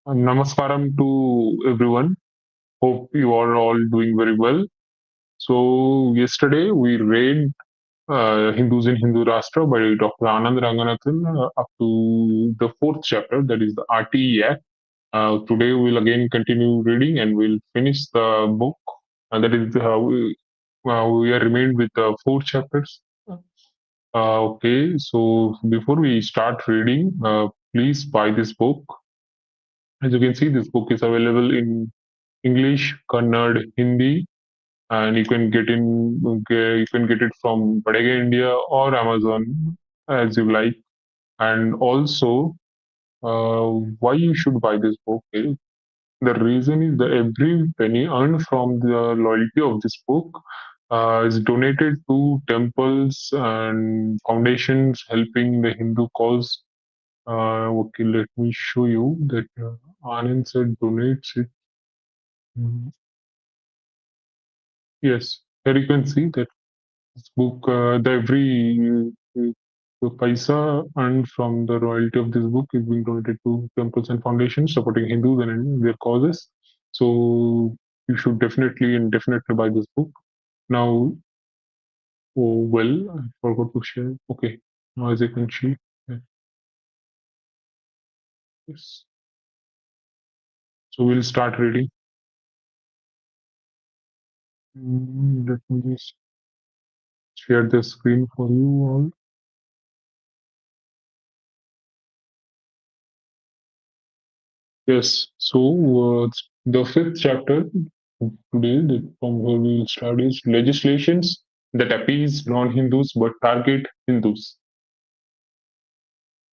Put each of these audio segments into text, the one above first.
Namaskaram to everyone. Hope you are all doing very well. So, yesterday we read Hindus in Hindu Rashtra by Dr. Anand Ranganathan up to the fourth chapter, that is the RTE Act. Today we'll again continue reading and we'll finish the book. And that is we are remained with four chapters. Okay, so before we start reading, please buy this book. As you can see, this book is available in English, Kannada, Hindi, and you can get it from Padega India or Amazon as you like. And also, why you should buy this book is the reason is that every penny earned from the loyalty of this book is donated to temples and foundations helping the Hindu cause. Okay, let me show you that Anand said donates it. Mm, Yes, here you can see that this book, the every paisa earned from the royalty of this book is being donated to temples and foundations supporting Hindus and their causes. So you should definitely buy this book. Now, oh well, I forgot to share. Okay, now as you can see, yes. So we'll start reading. Let me just share the screen for you all. Yes. So the fifth chapter today, from where we will start, is legislations that appease non-Hindus but target Hindus.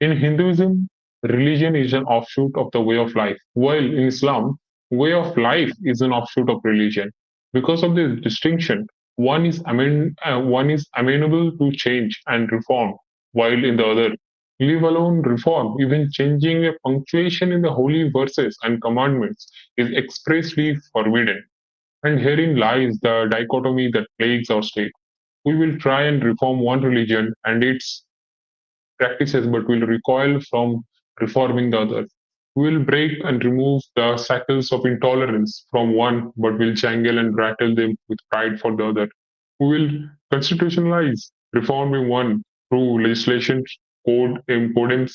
In Hinduism, religion is an offshoot of the way of life, while in Islam, way of life is an offshoot of religion. Because of this distinction, one is amenable to change and reform, while in the other, leave alone reform, even changing a punctuation in the holy verses and commandments is expressly forbidden. And herein lies the dichotomy that plagues our state. We will try and reform one religion and its practices, but will recoil from reforming the other. We will break and remove the shackles of intolerance from one, but will jangle and rattle them with pride for the other. We will constitutionalize reform in one through legislation, codems,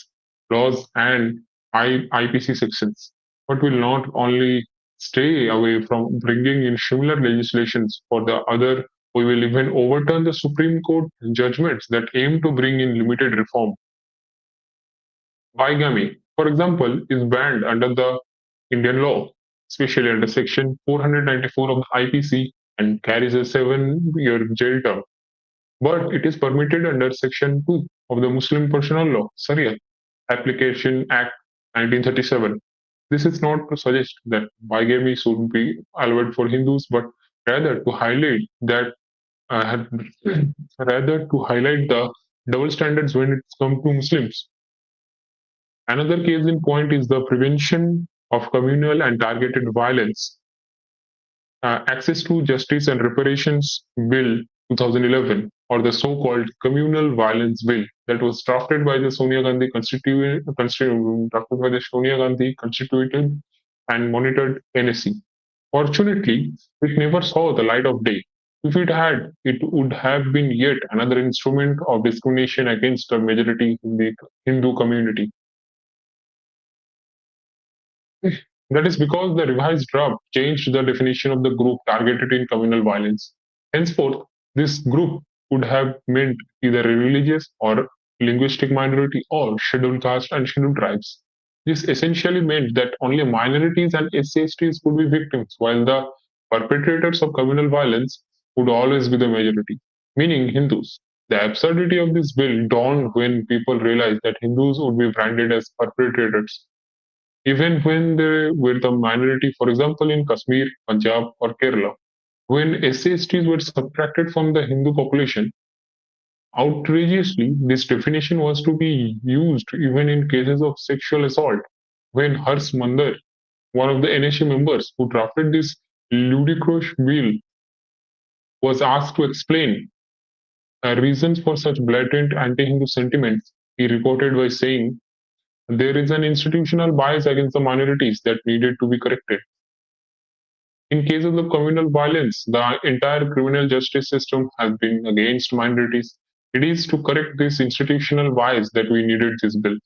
laws, and IPC sections, but will not only stay away from bringing in similar legislations for the other. We will even overturn the Supreme Court judgments that aim to bring in limited reform. Bigamy, for example, is banned under the Indian law, especially under Section 494 of the IPC, and carries a 7-year jail term. But it is permitted under Section 2 of the Muslim Personal Law, Sharia, Application Act 1937. This is not to suggest that bigamy should be allowed for Hindus, but rather to highlight that uh, rather to highlight the double standards when it comes to Muslims. Another case in point is the Prevention of Communal and Targeted Violence, Access to Justice and Reparations Bill 2011, or the so-called Communal Violence Bill that was drafted by the Sonia Gandhi constituted and monitored NSC. Fortunately, it never saw the light of day. If it had, it would have been yet another instrument of discrimination against the majority in the Hindu community. That is because the revised draft changed the definition of the group targeted in communal violence. Henceforth, this group would have meant either a religious or linguistic minority or scheduled caste and scheduled tribes. This essentially meant that only minorities and SC/STs could be victims, while the perpetrators of communal violence would always be the majority, meaning Hindus. The absurdity of this bill dawned when people realized that Hindus would be branded as perpetrators even when they were the minority, for example, in Kashmir, Punjab, or Kerala. When SCSTs were subtracted from the Hindu population, outrageously, this definition was to be used even in cases of sexual assault. When Hars Mandar, one of the NSA members who drafted this ludicrous bill, was asked to explain reasons for such blatant anti Hindu sentiments, he reported by saying, There is an institutional bias against the minorities that needed to be corrected. In cases of communal violence, the entire criminal justice system has been against minorities. It is to correct this institutional bias that we needed this bill.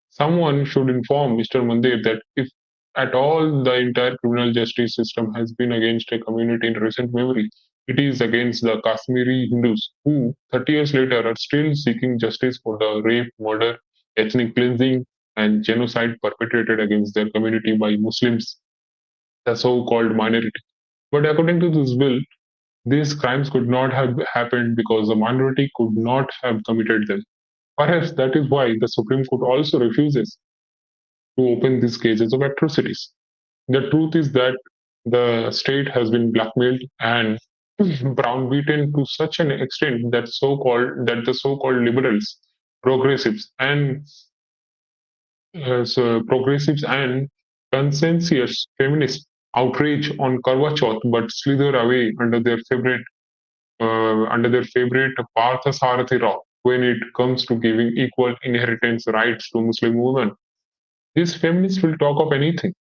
Someone should inform Mr. Mandir that if at all the entire criminal justice system has been against a community in recent memory, it is against the Kashmiri Hindus who, 30 years later, are still seeking justice for the rape, murder, ethnic cleansing, and genocide perpetrated against their community by Muslims, the so called minority. But according to this bill, these crimes could not have happened because the minority could not have committed them. Perhaps that is why the Supreme Court also refuses to open these cases of atrocities. The truth is that the state has been blackmailed and browbeaten to such an extent that the so-called liberals, progressives, and progressives and conscientious feminists outrage on Karwa Chauth but slither away under their favorite Partha Sarathi Rao when it comes to giving equal inheritance rights to Muslim women. These feminists will talk of anything,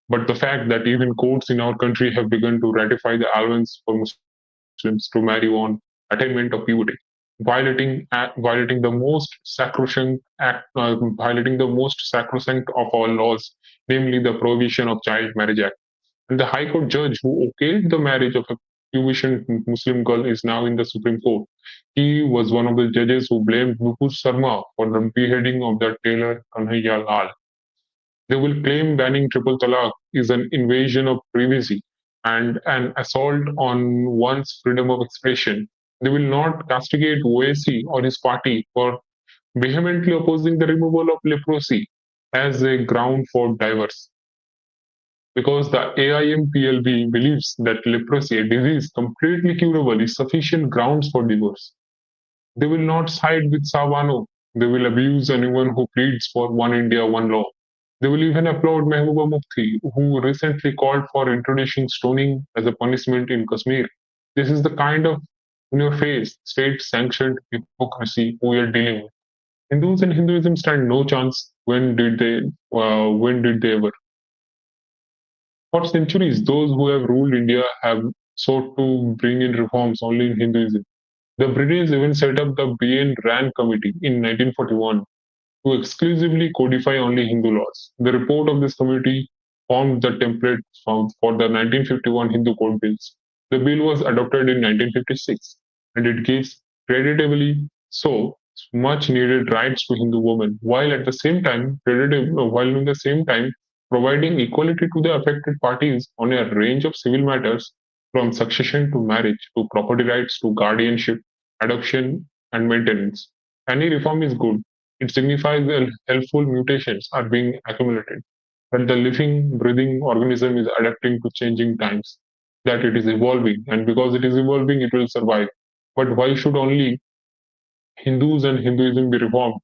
but the fact that even courts in our country have begun to ratify the allowance for Muslims to marry on attainment of puberty, violating the violating the most sacrosanct of all laws, namely the Prohibition of Child Marriage Act. And the High Court judge who okayed the marriage of a Jewish Muslim girl is now in the Supreme Court. He was one of the judges who blamed Nupur Sharma for the beheading of the tailor Kanhaiya Lal. They will claim banning triple talaq is an invasion of privacy and an assault on one's freedom of expression. They will not castigate Owaisi or his party for vehemently opposing the removal of leprosy as a ground for divorce. Because the AIMPLB believes that leprosy, a disease completely curable, is sufficient grounds for divorce. They will not side with Savano. They will abuse anyone who pleads for one India, one law. They will even applaud Mehbooba Mufti, who recently called for introducing stoning as a punishment in Kashmir. This is the kind of in your face, state sanctioned hypocrisy we are dealing with. Hindus and Hinduism stand no chance. When did they ever? For centuries, those who have ruled India have sought to bring in reforms only in Hinduism. The British even set up the BN Rand Committee in 1941 to exclusively codify only Hindu laws. The report of this committee formed the template for the 1951 Hindu Code Bills. The bill was adopted in 1956 and it gives creditably so much needed rights to Hindu women, while in the same time providing equality to the affected parties on a range of civil matters from succession to marriage to property rights to guardianship, adoption, and maintenance. Any reform is good. It signifies that helpful mutations are being accumulated, that the living, breathing organism is adapting to changing times, that it is evolving, and because it is evolving, it will survive. But why should only Hindus and Hinduism be reformed?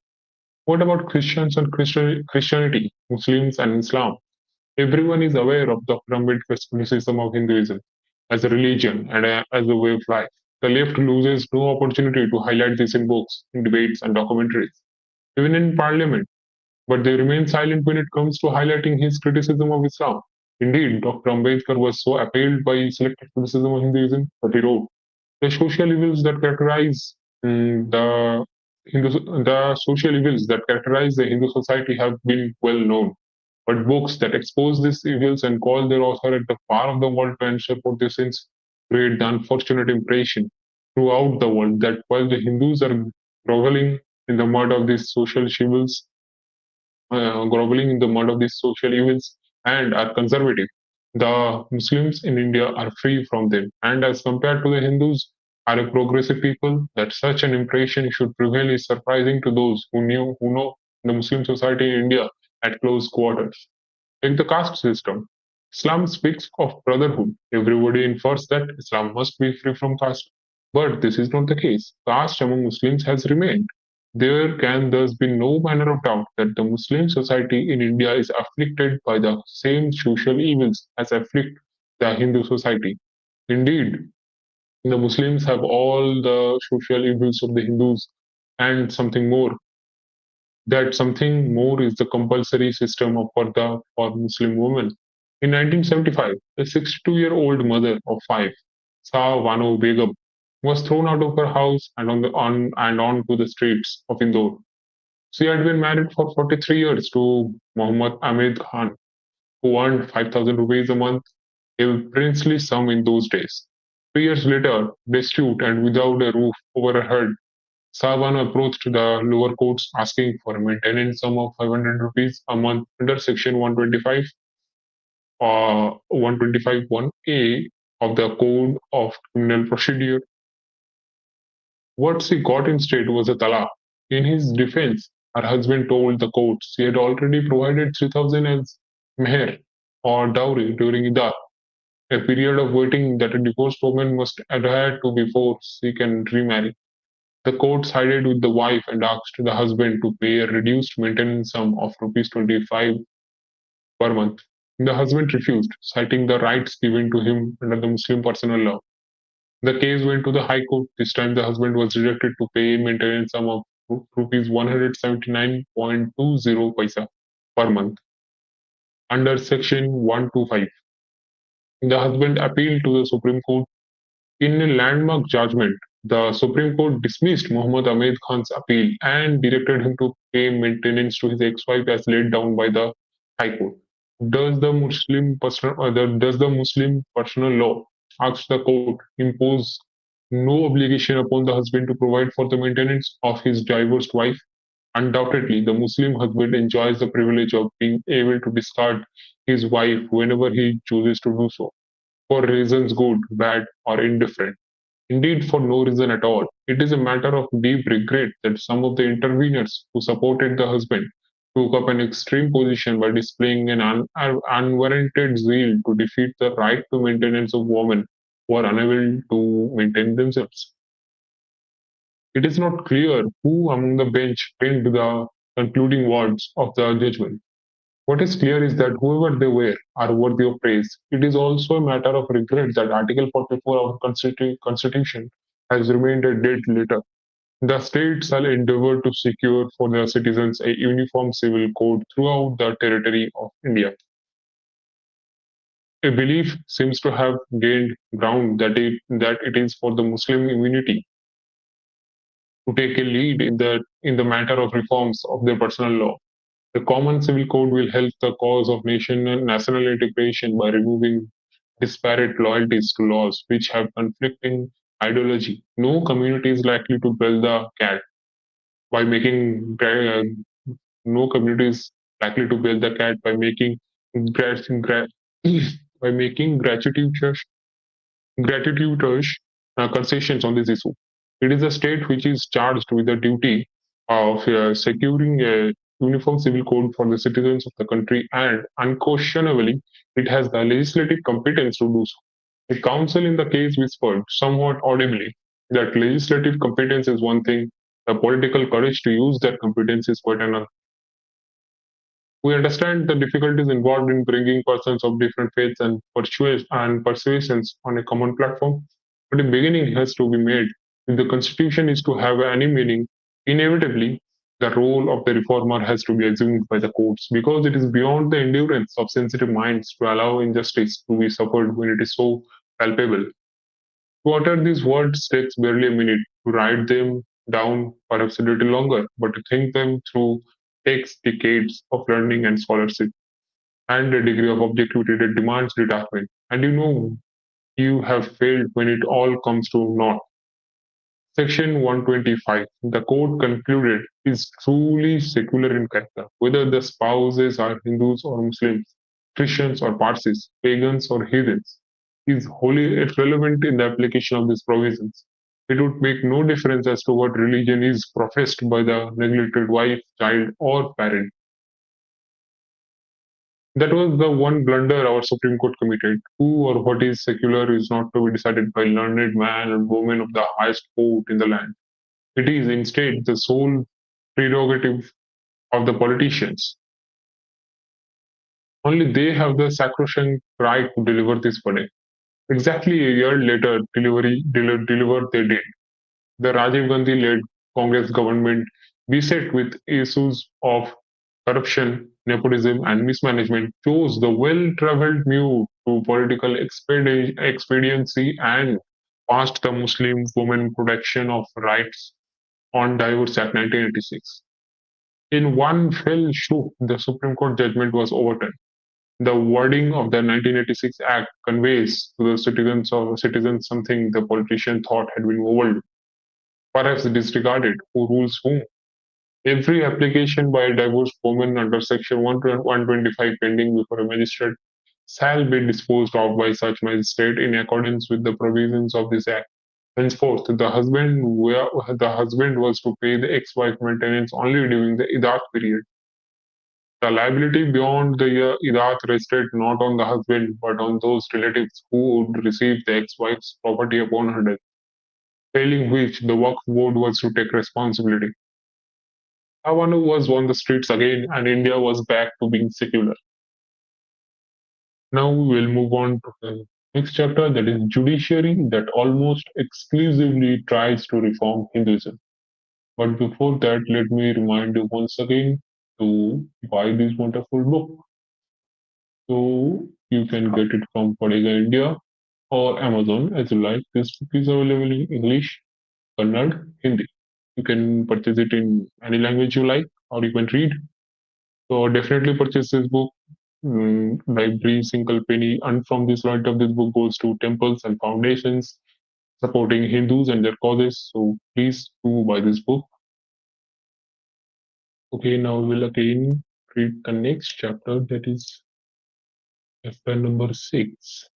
What about Christians and Christianity, Muslims and Islam? Everyone is aware of Dr. Ambedkar's criticism of Hinduism as a religion and as a way of life. The left loses no opportunity to highlight this in books, in debates, and documentaries, even in parliament, but they remain silent when it comes to highlighting his criticism of Islam. Indeed, Dr. Ambedkar was so appalled by selective criticism of Hinduism that he wrote, the social evils that characterize the the social evils that characterize the Hindu society have been well known. But books that expose these evils and call their author at the far of the world to answer for their sins create the unfortunate impression throughout the world that while the Hindus are groveling in the mud of these social evils, groveling in the mud of these social evils and are conservative. The Muslims in India are free from them, and as compared to the Hindus, are a progressive people. That such an impression should prevail is surprising to those who know the Muslim society in India at close quarters. Take the caste system. Islam speaks of brotherhood. Everybody infers that Islam must be free from caste. But this is not the case. Caste among Muslims has remained. There can thus be no manner of doubt that the Muslim society in India is afflicted by the same social evils as afflict the Hindu society. Indeed, the Muslims have all the social evils of the Hindus and something more. that something more is the compulsory system of purdah for Muslim women. In 1975, a 62-year-old mother of five, Shah Bano Begum, was thrown out of her house and onto the streets of Indore. She had been married for 43 years to Muhammad Ahmed Khan, who earned 5,000 rupees a month, a princely sum in those days. 3 years later, destitute and without a roof over her head, Sawan approached the lower courts asking for a maintenance sum of 500 rupees a month under Section 125 125 1A of the Code of Criminal Procedure. What she got instead was a talaq. In his defense, her husband told the court she had already provided 3,000 as meher or dowry during Ida, a period of waiting that a divorced woman must adhere to before she can remarry. The court sided with the wife and asked the husband to pay a reduced maintenance sum of rupees 25 per month. The husband refused, citing the rights given to him under the Muslim personal law. The case went to the High Court. This time, the husband was directed to pay a maintenance sum of rupees 179.20 paisa per month under Section 125. The husband appealed to the Supreme Court. In a landmark judgment, the Supreme Court dismissed Muhammad Ahmed Khan's appeal and directed him to pay maintenance to his ex-wife as laid down by the High Court. Does the Muslim personal law, asked the court, impose no obligation upon the husband to provide for the maintenance of his divorced wife? Undoubtedly, the Muslim husband enjoys the privilege of being able to discard his wife whenever he chooses to do so, for reasons good, bad, or indifferent. Indeed, for no reason at all. It is a matter of deep regret that some of the interveners who supported the husband took up an extreme position by displaying an unwarranted zeal to defeat the right to maintenance of women who are unable to maintain themselves. It is not clear who among the bench penned the concluding words of the judgment. What is clear is that whoever they were are worthy of praise. It is also a matter of regret that Article 44 of the Constitution has remained a dead letter. The state shall endeavor to secure for their citizens a uniform civil code throughout the territory of India. A belief seems to have gained ground that it is for the Muslim community to take a lead in the matter of reforms of their personal law. The Common Civil Code will help the cause of national integration by removing disparate loyalties to laws which have conflicting ideology. No community is likely to build the cat by making no community is likely to build the cat by making gra- by making gratuitous concessions on this issue. It is the state which is charged with the duty of securing a uniform civil code for the citizens of the country, and unquestionably, it has the legislative competence to do so. The council in the case whispered, somewhat audibly, that legislative competence is one thing, the political courage to use that competence is quite another. We understand the difficulties involved in bringing persons of different faiths and persuasions on a common platform, but a beginning has to be made. If the Constitution is to have any meaning, inevitably, the role of the reformer has to be assumed by the courts because it is beyond the endurance of sensitive minds to allow injustice to be suffered when it is so palpable. To utter these words takes barely a minute. To write them down, perhaps a little longer, but to think them through takes decades of learning and scholarship and a degree of objectivity that demands detachment. And you know you have failed when it all comes to naught. Section 125, the court concluded, is truly secular in character, whether the spouses are Hindus or Muslims, Christians or Parsis, pagans or heathens, is wholly irrelevant in the application of these provisions. It would make no difference as to what religion is professed by the neglected wife, child, or parent. That was the one blunder our Supreme Court committed. Who or what is secular is not to be decided by learned man and woman of the highest court in the land. It is instead the sole prerogative of the politicians. Only they have the sacrosanct right to deliver this verdict. Exactly a year later, delivered they did. The Rajiv Gandhi led Congress government beset with issues of corruption, nepotism, and mismanagement, chose the well-traveled mute to political expediency and passed the Muslim Women Protection of Rights on Divorce Act 1986. In one fell swoop, the Supreme Court judgment was overturned. The wording of the 1986 Act conveys to the citizens something the politician thought had been overlooked, perhaps disregarded. Who rules whom? Every application by a divorced woman under Section 125 pending before a magistrate shall be disposed of by such magistrate in accordance with the provisions of this Act. Henceforth, the husband was to pay the ex-wife maintenance only during the Idat period. The liability beyond the Idat rested not on the husband but on those relatives who would receive the ex-wife's property upon her death, failing which the Waqf board was to take responsibility. Havana was on the streets again, and India was back to being secular. Now we will move on to the next chapter, that is judiciary that almost exclusively tries to reform Hinduism. But before that, let me remind you once again to buy this wonderful book. So you can get it from Padega India or Amazon as you like. This book is available in English, Kannada, Hindi. You can purchase it in any language you like, or you can read. So definitely purchase this book. Every single penny earned from this write of this book goes to temples and foundations supporting Hindus and their causes. So please do buy this book. Okay, now we'll again read the next chapter, that is chapter number 6.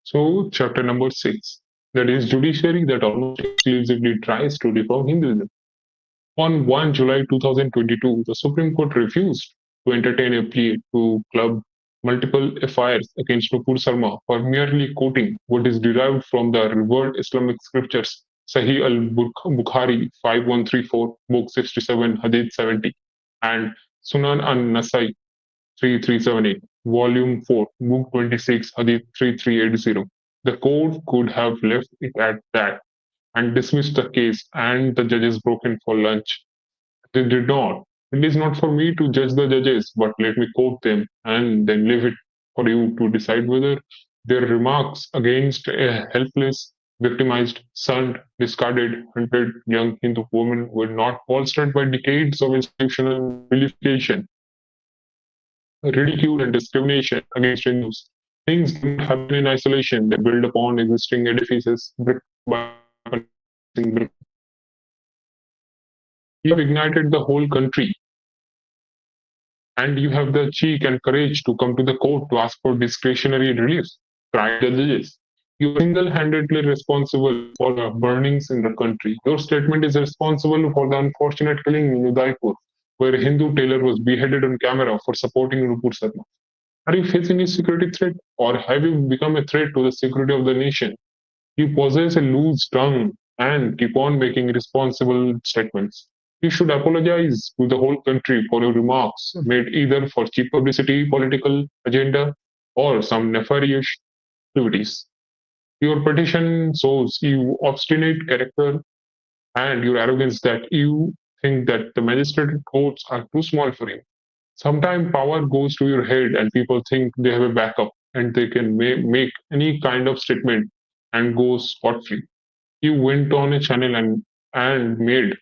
So, chapter number 6, that is judiciary that almost exclusively tries to reform Hinduism. On 1 July 2022, the Supreme Court refused to entertain a plea to club multiple FIRs against Nupur Sharma for merely quoting what is derived from the revered Islamic scriptures Sahih al-Bukhari 5134, Book 67, Hadith 70, and Sunan an-Nasai 3378, Volume 4, Book 26, Hadith 3380. The court could have left it at that and dismissed the case, and the judges broke in for lunch. They did not. It is not for me to judge the judges, but let me quote them and then leave it for you to decide whether their remarks against a helpless, victimized, shunned, discarded, hunted young Hindu woman were not bolstered by decades of institutional vilification, ridicule, and discrimination against Hindus. Things do not happen in isolation. They build upon existing edifices brick by brick. You have ignited the whole country, and you have the cheek and courage to come to the court to ask for discretionary relief. Cried the judges. You are single-handedly responsible for the burnings in the country. Your statement is responsible for the unfortunate killing in Udaipur, where a Hindu tailor was beheaded on camera for supporting Nupur Sharma. Are you facing a security threat, or have you become a threat to the security of the nation? You possess a loose tongue and keep on making irresponsible statements. You should apologize to the whole country for your remarks made either for cheap publicity, political agenda, or some nefarious activities. Your petition shows your obstinate character and your arrogance that you think that the magistrate courts are too small for you. Sometimes power goes to your head and people think they have a backup and they can make any kind of statement and go scot free. You went on a channel and made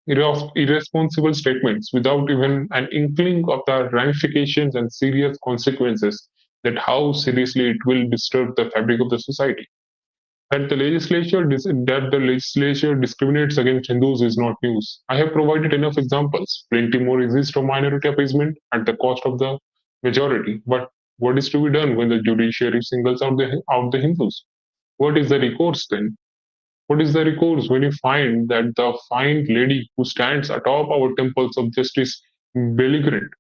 irresponsible statements without even an inkling of the ramifications and serious consequences, that how seriously it will disturb the fabric of the society. That the legislature discriminates against Hindus is not news. I have provided enough examples. Plenty more exist of minority appeasement at the cost of the majority. But what is to be done when the judiciary singles out the Hindus? What is the recourse then? What is the recourse when you find that the fine lady who stands atop our temples of justice belligerent?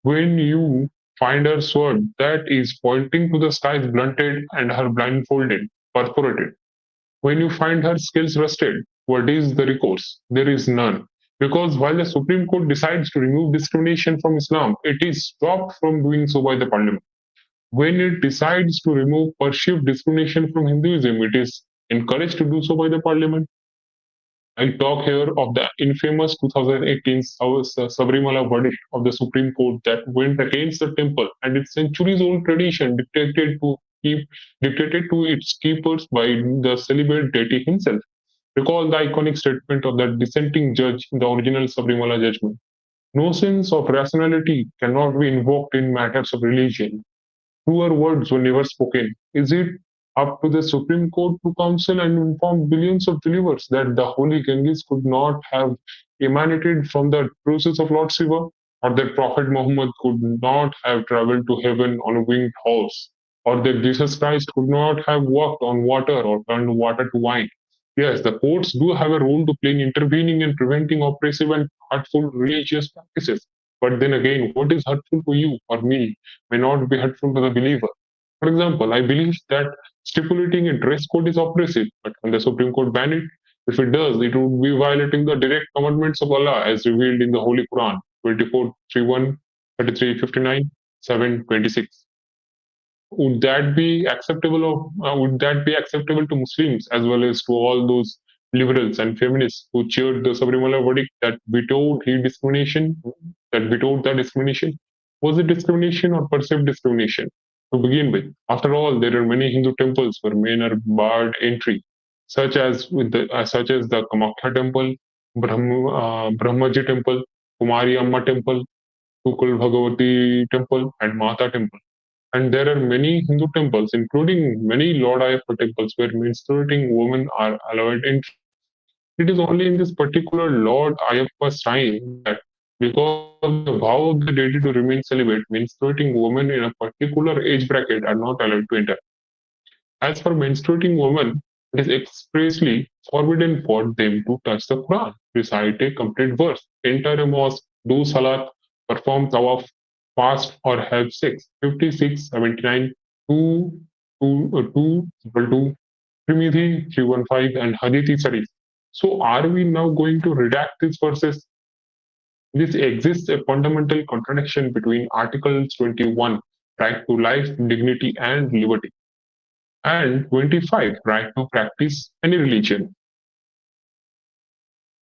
When you find her sword that is pointing to the skies blunted and her blindfolded, perforated? When you find her skills rusted, what is the recourse? There is none. Because while the Supreme Court decides to remove discrimination from Islam, it is stopped from doing so by the Parliament. When it decides to remove perceived discrimination from Hinduism, it is encouraged to do so by the parliament. I talk here of the infamous 2018 Sabrimala verdict of the Supreme Court that went against the temple and its centuries-old tradition dictated to its keepers by the celibate deity himself. Recall the iconic statement of the dissenting judge in the original Sabrimala judgment. No sense of rationality cannot be invoked in matters of religion. Truer words were never spoken. Is it up to the Supreme Court to counsel and inform billions of believers that the holy Ganges could not have emanated from the process of Lord Shiva, or that Prophet Muhammad could not have traveled to heaven on a winged horse, or that Jesus Christ could not have walked on water or turned water to wine? Yes, the courts do have a role to play in intervening and preventing oppressive and hurtful religious practices. But then again, what is hurtful to you or me may not be hurtful to the believer. For example, I believe that stipulating a dress code is oppressive, but can the Supreme Court ban it? If it does, it would be violating the direct commandments of Allah as revealed in the Holy Quran 24:31, 33:59, 7:26. Would that be acceptable to Muslims as well as to all those liberals and feminists who cheered the Sabrimala verdict that vetoed the discrimination? Was it discrimination or perceived discrimination to begin with? After all, there are many Hindu temples where men are barred entry, such as the Kamakhya temple, Brahmaji temple, Kumari Amma temple, Tukul Bhagavati temple, and Mata temple. And there are many Hindu temples, including many Lord Ayappa temples, where menstruating women are allowed entry. It is only in this particular Lord Ayappa shrine that, because of the vow of the deity to remain celibate, menstruating women in a particular age bracket are not allowed to enter. As for menstruating women, it is expressly forbidden for them to touch the Quran, recite a complete verse, enter a mosque, do salat, perform tawaf, fast, or have sex. 56, 79, 2, 2, 2, Trimidhi, 315, and Hadithi Sarif. So, are we now going to redact these verses? This exists a fundamental contradiction between Articles 21, right to life, dignity, and liberty, and 25, right to practice any religion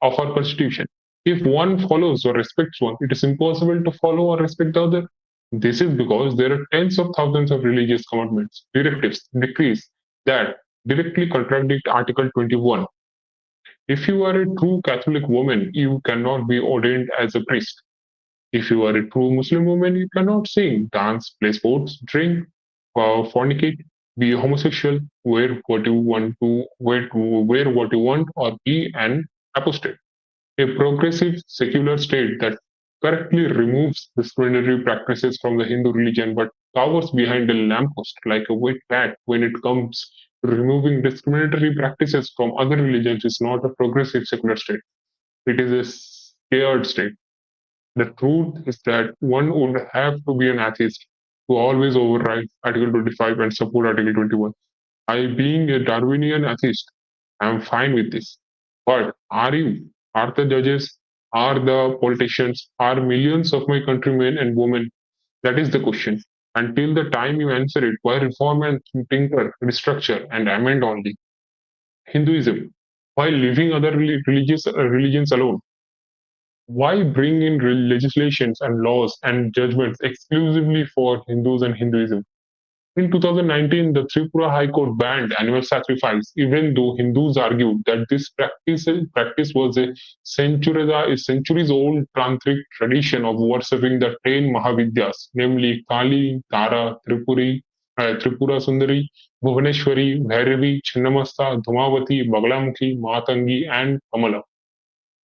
of our constitution. If one follows or respects one, it is impossible to follow or respect the other. This is because there are tens of thousands of religious commandments, directives, decrees that directly contradict Article 21. If you are a true Catholic woman, you cannot be ordained as a priest. If you are a true Muslim woman, you cannot sing, dance, play sports, drink, fornicate, be a homosexual, wear what you want, or be an apostate. A progressive secular state that correctly removes discriminatory practices from the Hindu religion but cowers behind a lamppost like a wet cat when it comes to removing discriminatory practices from other religions is not a progressive secular state. It is a scared state. The truth is that one would have to be an atheist to always override Article 25 and support Article 21. I, being a Darwinian atheist, I am fine with this. But are you? Are the judges? Are the politicians? Are millions of my countrymen and women? That is the question. Until the time you answer it, why reform and tinker, restructure, and amend only? Hinduism, while leaving other religions alone, why bring in legislations and laws and judgments exclusively for Hindus and Hinduism? In 2019, the Tripura High Court banned animal sacrifice, even though Hindus argued that this practice was a centuries-old tantric tradition of worshipping the 10 Mahavidyas, namely Kali, Tara, Tripura Sundari, Bhuvaneshwari, Bhairavi, Chinnamasta, Dhumavati, Baglamukhi, Matangi, and Kamala.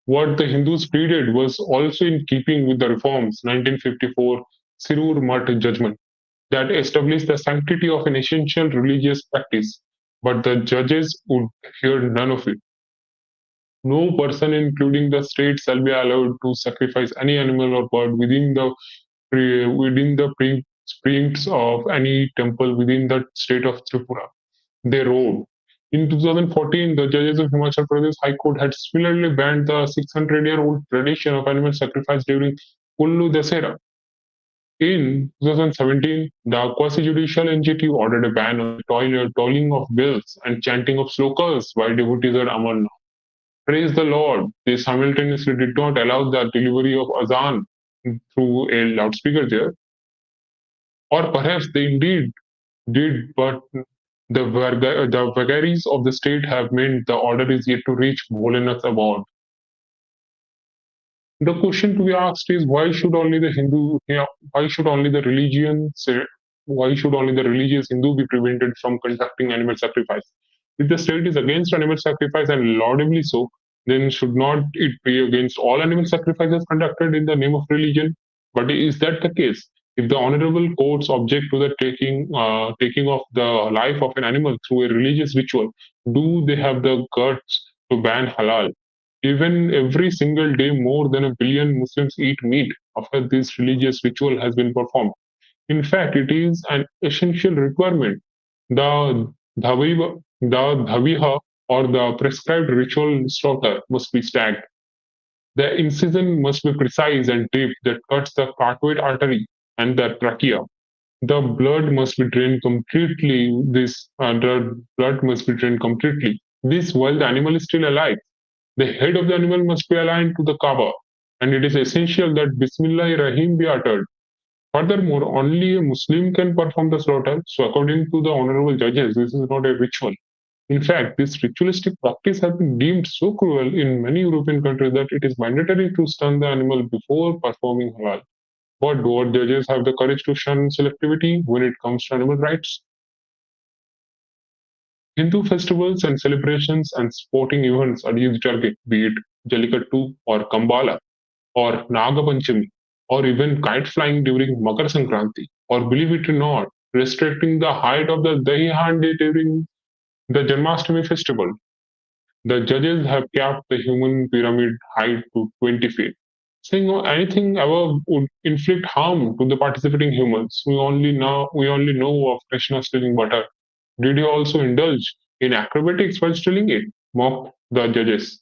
What the Hindus pleaded was also in keeping with the reforms 1954 Sirur Mutt judgment that established the sanctity of an essential religious practice, but the judges would hear none of it. No person, including the state, shall be allowed to sacrifice any animal or bird within the precincts of any temple within the state of Tripura. They wrote. In 2014, the judges of Himachal Pradesh High Court had similarly banned the 600-year-old tradition of animal sacrifice during Kullu Dasera. In 2017, the quasi-judicial NGT ordered a ban on the tolling of bells and chanting of slokas by devotees at Amarnath. Praise the Lord! They simultaneously did not allow the delivery of azan through a loudspeaker there, or perhaps they indeed did, but the vagaries of the state have meant the order is yet to reach Bholenath's abode. The question to be asked is why should only the why should only the religious Hindu be prevented from conducting animal sacrifice? If the state is against animal sacrifice and laudably so, then should not it be against all animal sacrifices conducted in the name of religion? But is that the case? If the honorable courts object to the taking of the life of an animal through a religious ritual, do they have the guts to ban halal? Even every single day, more than a billion Muslims eat meat after this religious ritual has been performed. In fact, it is an essential requirement. The dhaviha or the prescribed ritual slaughter must be stacked. The incision must be precise and deep that cuts the carotid artery and the trachea. The blood must be drained completely. The blood must be drained completely. This while the animal is still alive. The head of the animal must be aligned to the Kaaba, and it is essential that Bismillah Rahim be uttered. Furthermore, only a Muslim can perform the slaughter, so according to the honorable judges, this is not a ritual. In fact, this ritualistic practice has been deemed so cruel in many European countries that it is mandatory to stun the animal before performing halal. But do our judges have the courage to shun selectivity when it comes to animal rights? Hindu festivals and celebrations and sporting events are used target, be it Jallikattu or Kambala or Naga Panchami or even kite flying during Makar Sankranti or believe it or not, restricting the height of the Dahi Handi during the Janmashtami festival. The judges have capped the human pyramid height to 20 feet. Saying anything above would inflict harm to the participating humans. We only know of Krishna stealing butter. Did he also indulge in acrobatics while stealing it? Mocked the judges.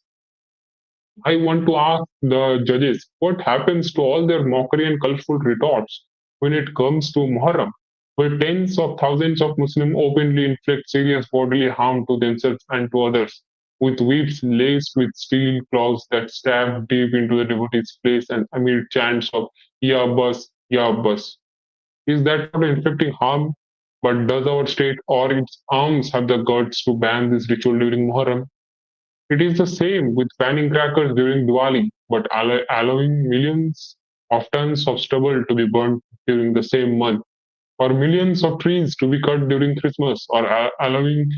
I want to ask the judges what happens to all their mockery and colorful retorts when it comes to Muharram, where tens of thousands of Muslims openly inflict serious bodily harm to themselves and to others, with whips laced with steel claws that stab deep into the devotee's face and amid chants of Ya Abbas, Ya Abbas. Is that not inflicting harm? But does our state or its arms have the guts to ban this ritual during Muharram? It is the same with banning crackers during Diwali, but allowing millions of tons of stubble to be burnt during the same month, or millions of trees to be cut during Christmas, or allowing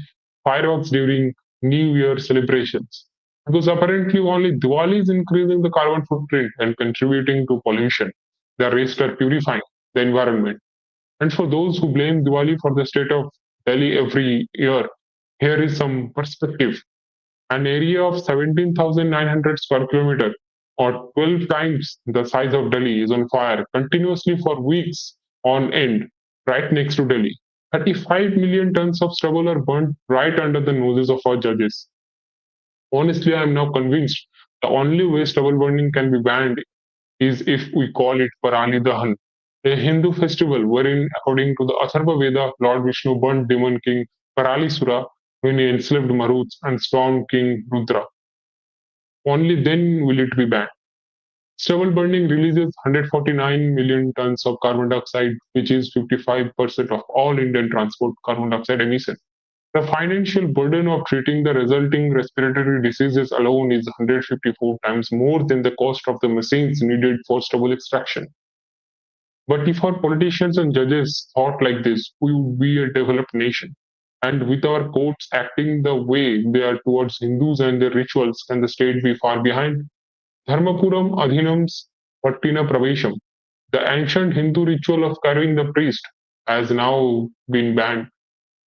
fireworks during New Year celebrations. Because apparently only Diwali is increasing the carbon footprint and contributing to pollution. The rest are purifying the environment. And for those who blame Diwali for the state of Delhi every year, here is some perspective. An area of 17,900 square kilometer or 12 times the size of Delhi is on fire continuously for weeks on end right next to Delhi. 35 million tons of stubble are burnt right under the noses of our judges. Honestly, I am now convinced the only way stubble burning can be banned is if we call it Parali Dahan, a Hindu festival wherein, according to the Atharva Veda, Lord Vishnu burnt demon king Paralisuра when he enslaved Maruts and stormed King Rudra. Only then will it be banned. Stubble burning releases 149 million tons of carbon dioxide, which is 55% of all Indian transport carbon dioxide emission. The financial burden of treating the resulting respiratory diseases alone is 154 times more than the cost of the machines needed for stubble extraction. But if our politicians and judges thought like this, we would be a developed nation. And with our courts acting the way they are towards Hindus and their rituals, can the state be far behind? Dharmapuram Adhinam's Pattina Pravesham, the ancient Hindu ritual of carrying the priest, has now been banned,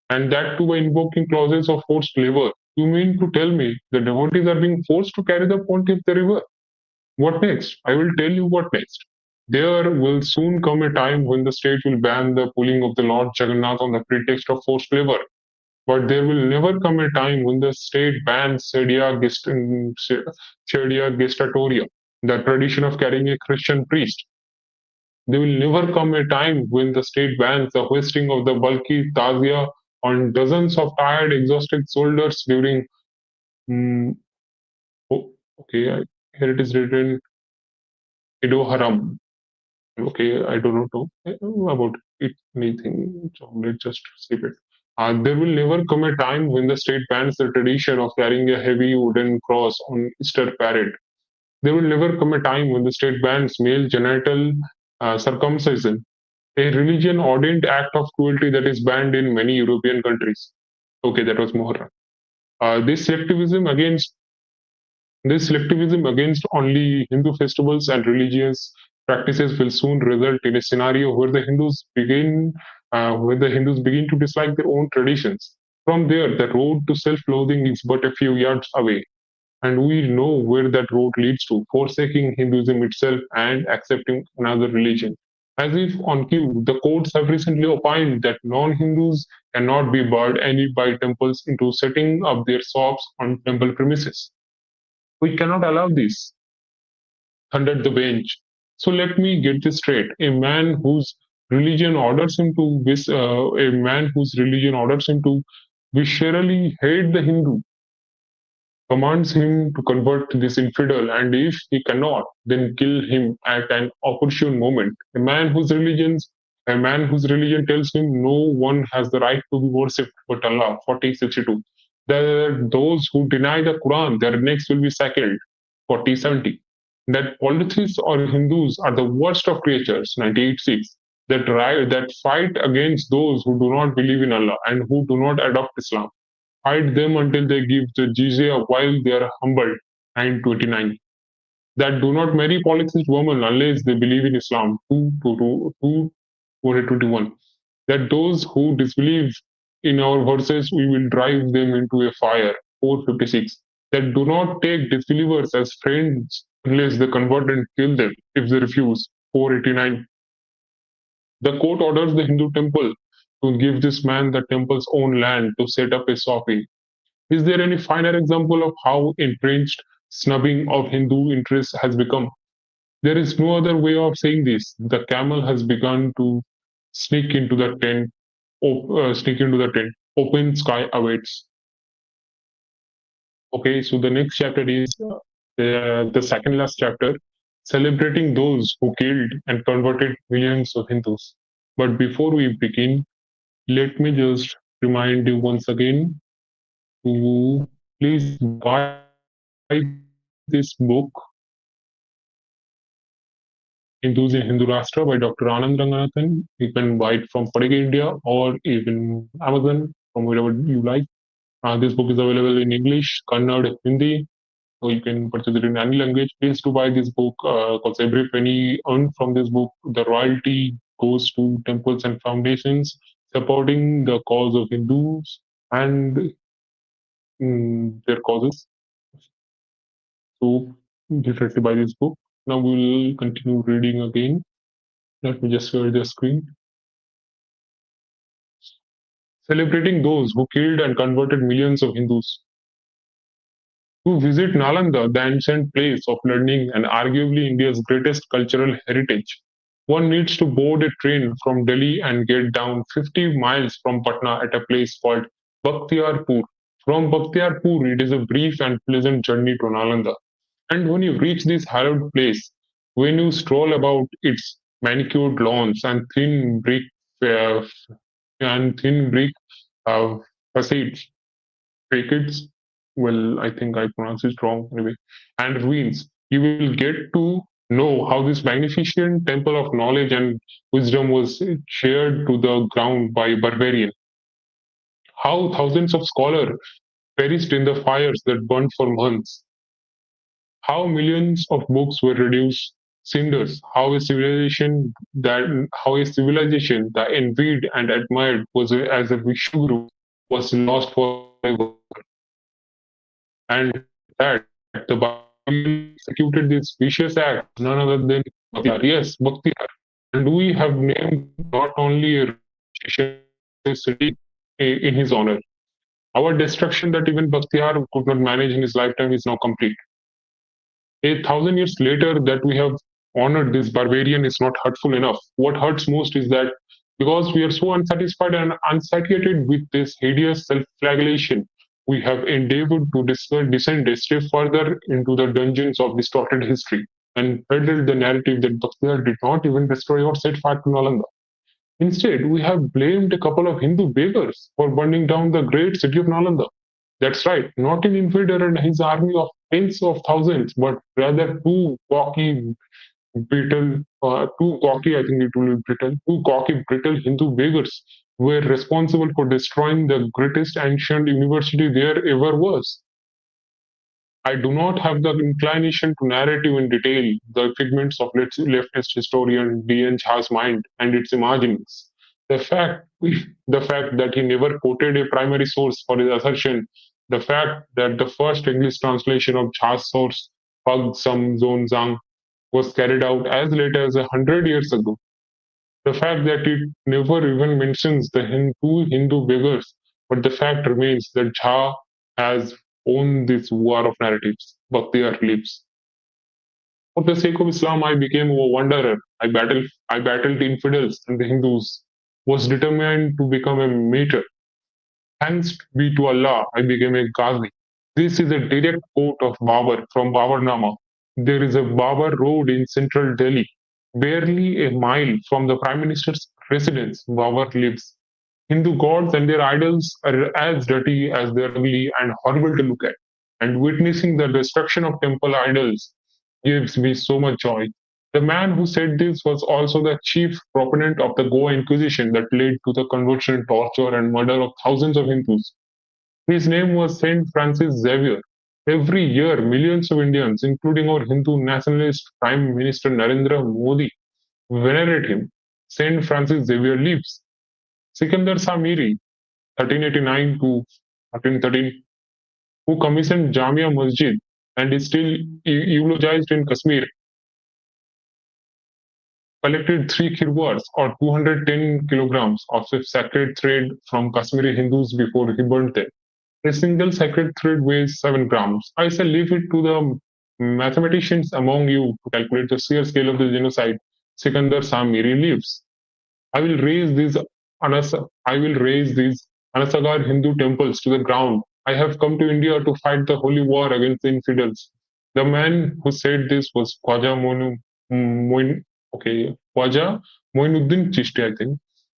and that too by invoking clauses of forced labor. You mean to tell me the devotees are being forced to carry the pontiff the river? What next? I will tell you what next. There will soon come a time when the state will ban the pulling of the Lord Jagannath on the pretext of forced labor. But there will never come a time when the state bans sedia gestatoria, the tradition of carrying a Christian priest. There will never come a time when the state bans the hoisting of the bulky tazia on dozens of tired, exhausted soldiers during. Mm, oh, okay, here it is written Ido Haram. Okay, I do not know about it anything, so let's just skip it. There will never come a time when the state bans the tradition of carrying a heavy wooden cross on Easter parade. There will never come a time when the state bans male genital circumcision, a religion ordained act of cruelty that is banned in many European countries. Okay, that was Muharram. This selectivism against this selectivism against only Hindu festivals and religious practices will soon result in a scenario where the Hindus begin to dislike their own traditions. From there, the road to self-loathing is but a few yards away, and we know where that road leads to: forsaking Hinduism itself and accepting another religion. As if on cue, the courts have recently opined that non-Hindus cannot be barred any by temples into setting up their shops on temple premises. We cannot allow this, thundered the bench. So let me get this straight. A man whose religion orders him to viscerally hate the Hindu commands him to convert this infidel, and if he cannot, then kill him at an opportune moment. A man whose religion tells him no one has the right to be worshipped but Allah. 4062. Those who deny the Quran, their necks will be shackled. 4070. That polytheists or Hindus are the worst of creatures. 98.6. That fight against those who do not believe in Allah and who do not adopt Islam, fight them until they give the jizya while they are humbled. 929. That do not marry polytheist women unless they believe in Islam. 221. That those who disbelieve in our verses, we will drive them into a fire. 456. That do not take disbelievers as friends unless they convert and kill them if they refuse. 489. The court orders the Hindu temple to give this man the temple's own land to set up a shop in. Is there any finer example of how entrenched snubbing of Hindu interests has become? There is no other way of saying this. The camel has begun to sneak into the tent. Sneak into the tent. Open sky awaits. Okay, so the next chapter is the second last chapter, celebrating those who killed and converted millions of Hindus. But before we begin, let me just remind you once again to please buy this book, Hindus in Hindu Rashtra by Dr. Anand Ranganathan. You can buy it from Padega India or even Amazon, from wherever you like. This book is available in English, Kannada, Hindi, so you can purchase it in any language. Please do buy this book because every penny earned from this book, the royalty goes to temples and foundations supporting the cause of Hindus and their causes. So definitely buy this book. Now we will continue reading again. Let me just share the screen. Celebrating those who killed and converted millions of Hindus. To visit Nalanda, the ancient place of learning and arguably India's greatest cultural heritage, one needs to board a train from Delhi and get down 50 miles from Patna at a place called Bakhtiarpur. From Bakhtiarpur, it is a brief and pleasant journey to Nalanda. And when you reach this hallowed place, when you stroll about its manicured lawns uh, thin brick uh, facades, facades, well, I think I pronounced it wrong anyway, and ruins, you will get to know how this magnificent temple of knowledge and wisdom was shared to the ground by barbarian. How thousands of scholars perished in the fires that burned for months. How millions of books were reduced cinders. How a civilization that envied and admired was as a Vishnu was lost forever. And that the Bible executed this vicious act, none other than Bhakti. Yes, Bhakti. And we have named not only a city in his honor. Our destruction that even Bhaktiar could not manage in his lifetime is now complete. 1,000 years later, that we have honored this barbarian is not hurtful enough. What hurts most is that because we are so unsatisfied and unsatiated with this hideous self-flagellation, we have endeavored to descend a step further into the dungeons of distorted history and peddled the narrative that Bakhtiyar did not even destroy or set fire to Nalanda. Instead, we have blamed a couple of Hindu beggars for burning down the great city of Nalanda. That's right, not an invader and his army of tens of thousands, but rather two cocky, I think it will be brittle, two cocky, brittle Hindu beggars were responsible for destroying the greatest ancient university there ever was. I do not have the inclination to narrative in detail the figments of leftist historian D.N. Jha's mind and its imaginings. The fact, the fact that he never quoted a primary source for his assertion, the fact that the first English translation of Jha's source, Pug Sam Zon Zang, was carried out as late as 100 years ago, the fact that it never even mentions the Hindu beggars, but the fact remains that Jha has won this war of narratives. Bakhtiyar lives. For the sake of Islam, I became a wanderer. I battled infidels and the Hindus, was determined to become a martyr. Thanks be to Allah, I became a Ghazi. This is a direct quote of Babar from Babarnama. There is a Babar Road in central Delhi. Barely a mile from the Prime Minister's residence, Babar lives. Hindu gods and their idols are as dirty as they're ugly and horrible to look at. And witnessing the destruction of temple idols gives me so much joy. The man who said this was also the chief proponent of the Goa Inquisition that led to the conversion, torture, and murder of thousands of Hindus. His name was Saint Francis Xavier. Every year, millions of Indians, including our Hindu nationalist Prime Minister Narendra Modi, venerate him. Saint Francis Xavier lives. Sikandar Samiri, 1389 to 1313, who commissioned Jamia Masjid and is still eulogized in Kashmir, collected 3 khirwars or 210 kilograms of sacred thread from Kashmiri Hindus before he burnt them. A single sacred thread weighs 7 grams. I shall leave it to the mathematicians among you to calculate the sheer scale of the genocide Sikandar Samiri lives. I will raise these Anasagar Hindu temples to the ground. I have come to India to fight the holy war against the infidels. The man who said this was Khwaja Moinuddin Chishti, I think.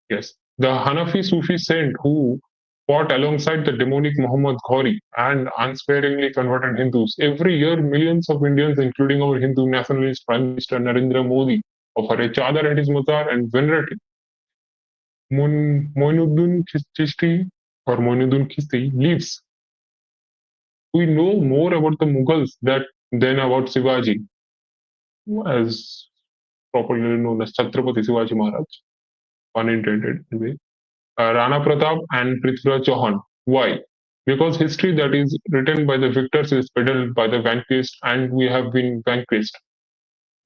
Yes. The Hanafi Sufi saint who fought alongside the demonic Muhammad Ghori and unsparingly converted Hindus. Every year, millions of Indians, including our Hindu nationalist Prime Minister Narendra Modi, offer a chadar at his mazar and venerate him. Moinuddin Chishti or Moinuddin Chisti lives. We know more about the Mughals than about Shivaji, as properly known as Chhatrapati Shivaji Maharaj, pun intended anyway. Rana Pratap and Prithviraj Chauhan. Why? Because history that is written by the victors is peddled by the vanquished, and we have been vanquished.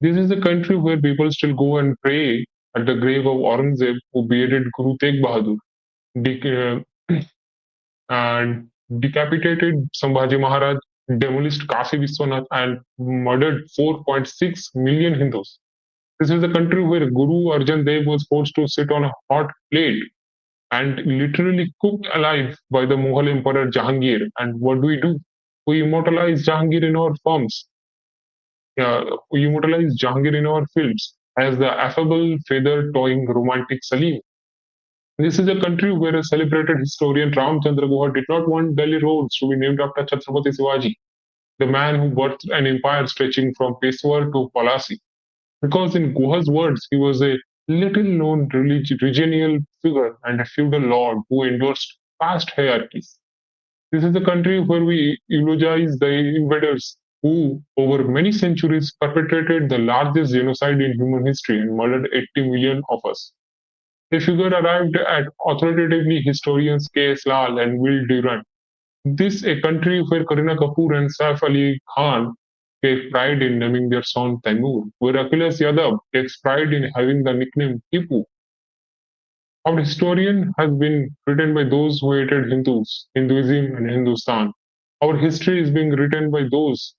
This is a country where people still go and pray at the grave of Aurangzeb, who beheaded Guru Tegh Bahadur, and decapitated Sambhaji Maharaj, demolished Kasi Vishwanath, and murdered 4.6 million Hindus. This is a country where Guru Arjan Dev was forced to sit on a hot plate and literally cooked alive by the Mughal Emperor Jahangir. And what do? We immortalize Jahangir in our films. We immortalize Jahangir in our films as the affable, feather-toying, romantic Salim. This is a country where a celebrated historian Ram Chandra Guha did not want Delhi roads to be named after Chhatrapati Shivaji, the man who birthed an empire stretching from Peshawar to Palasi. Because in Guha's words, he was a little known regional figure and a feudal lord who endorsed past hierarchies. This is a country where we eulogize the invaders who, over many centuries, perpetrated the largest genocide in human history and murdered 80 million of us. The figure arrived at authoritatively historians K.S. Lal and Will Durant. This a country where Kareena Kapoor and Saif Ali Khan take pride in naming their son Taimur, where Akhilesh Yadav takes pride in having the nickname Tipu. Our historian has been written by those who hated Hindus, Hinduism, and Hindustan. Our history is being written by those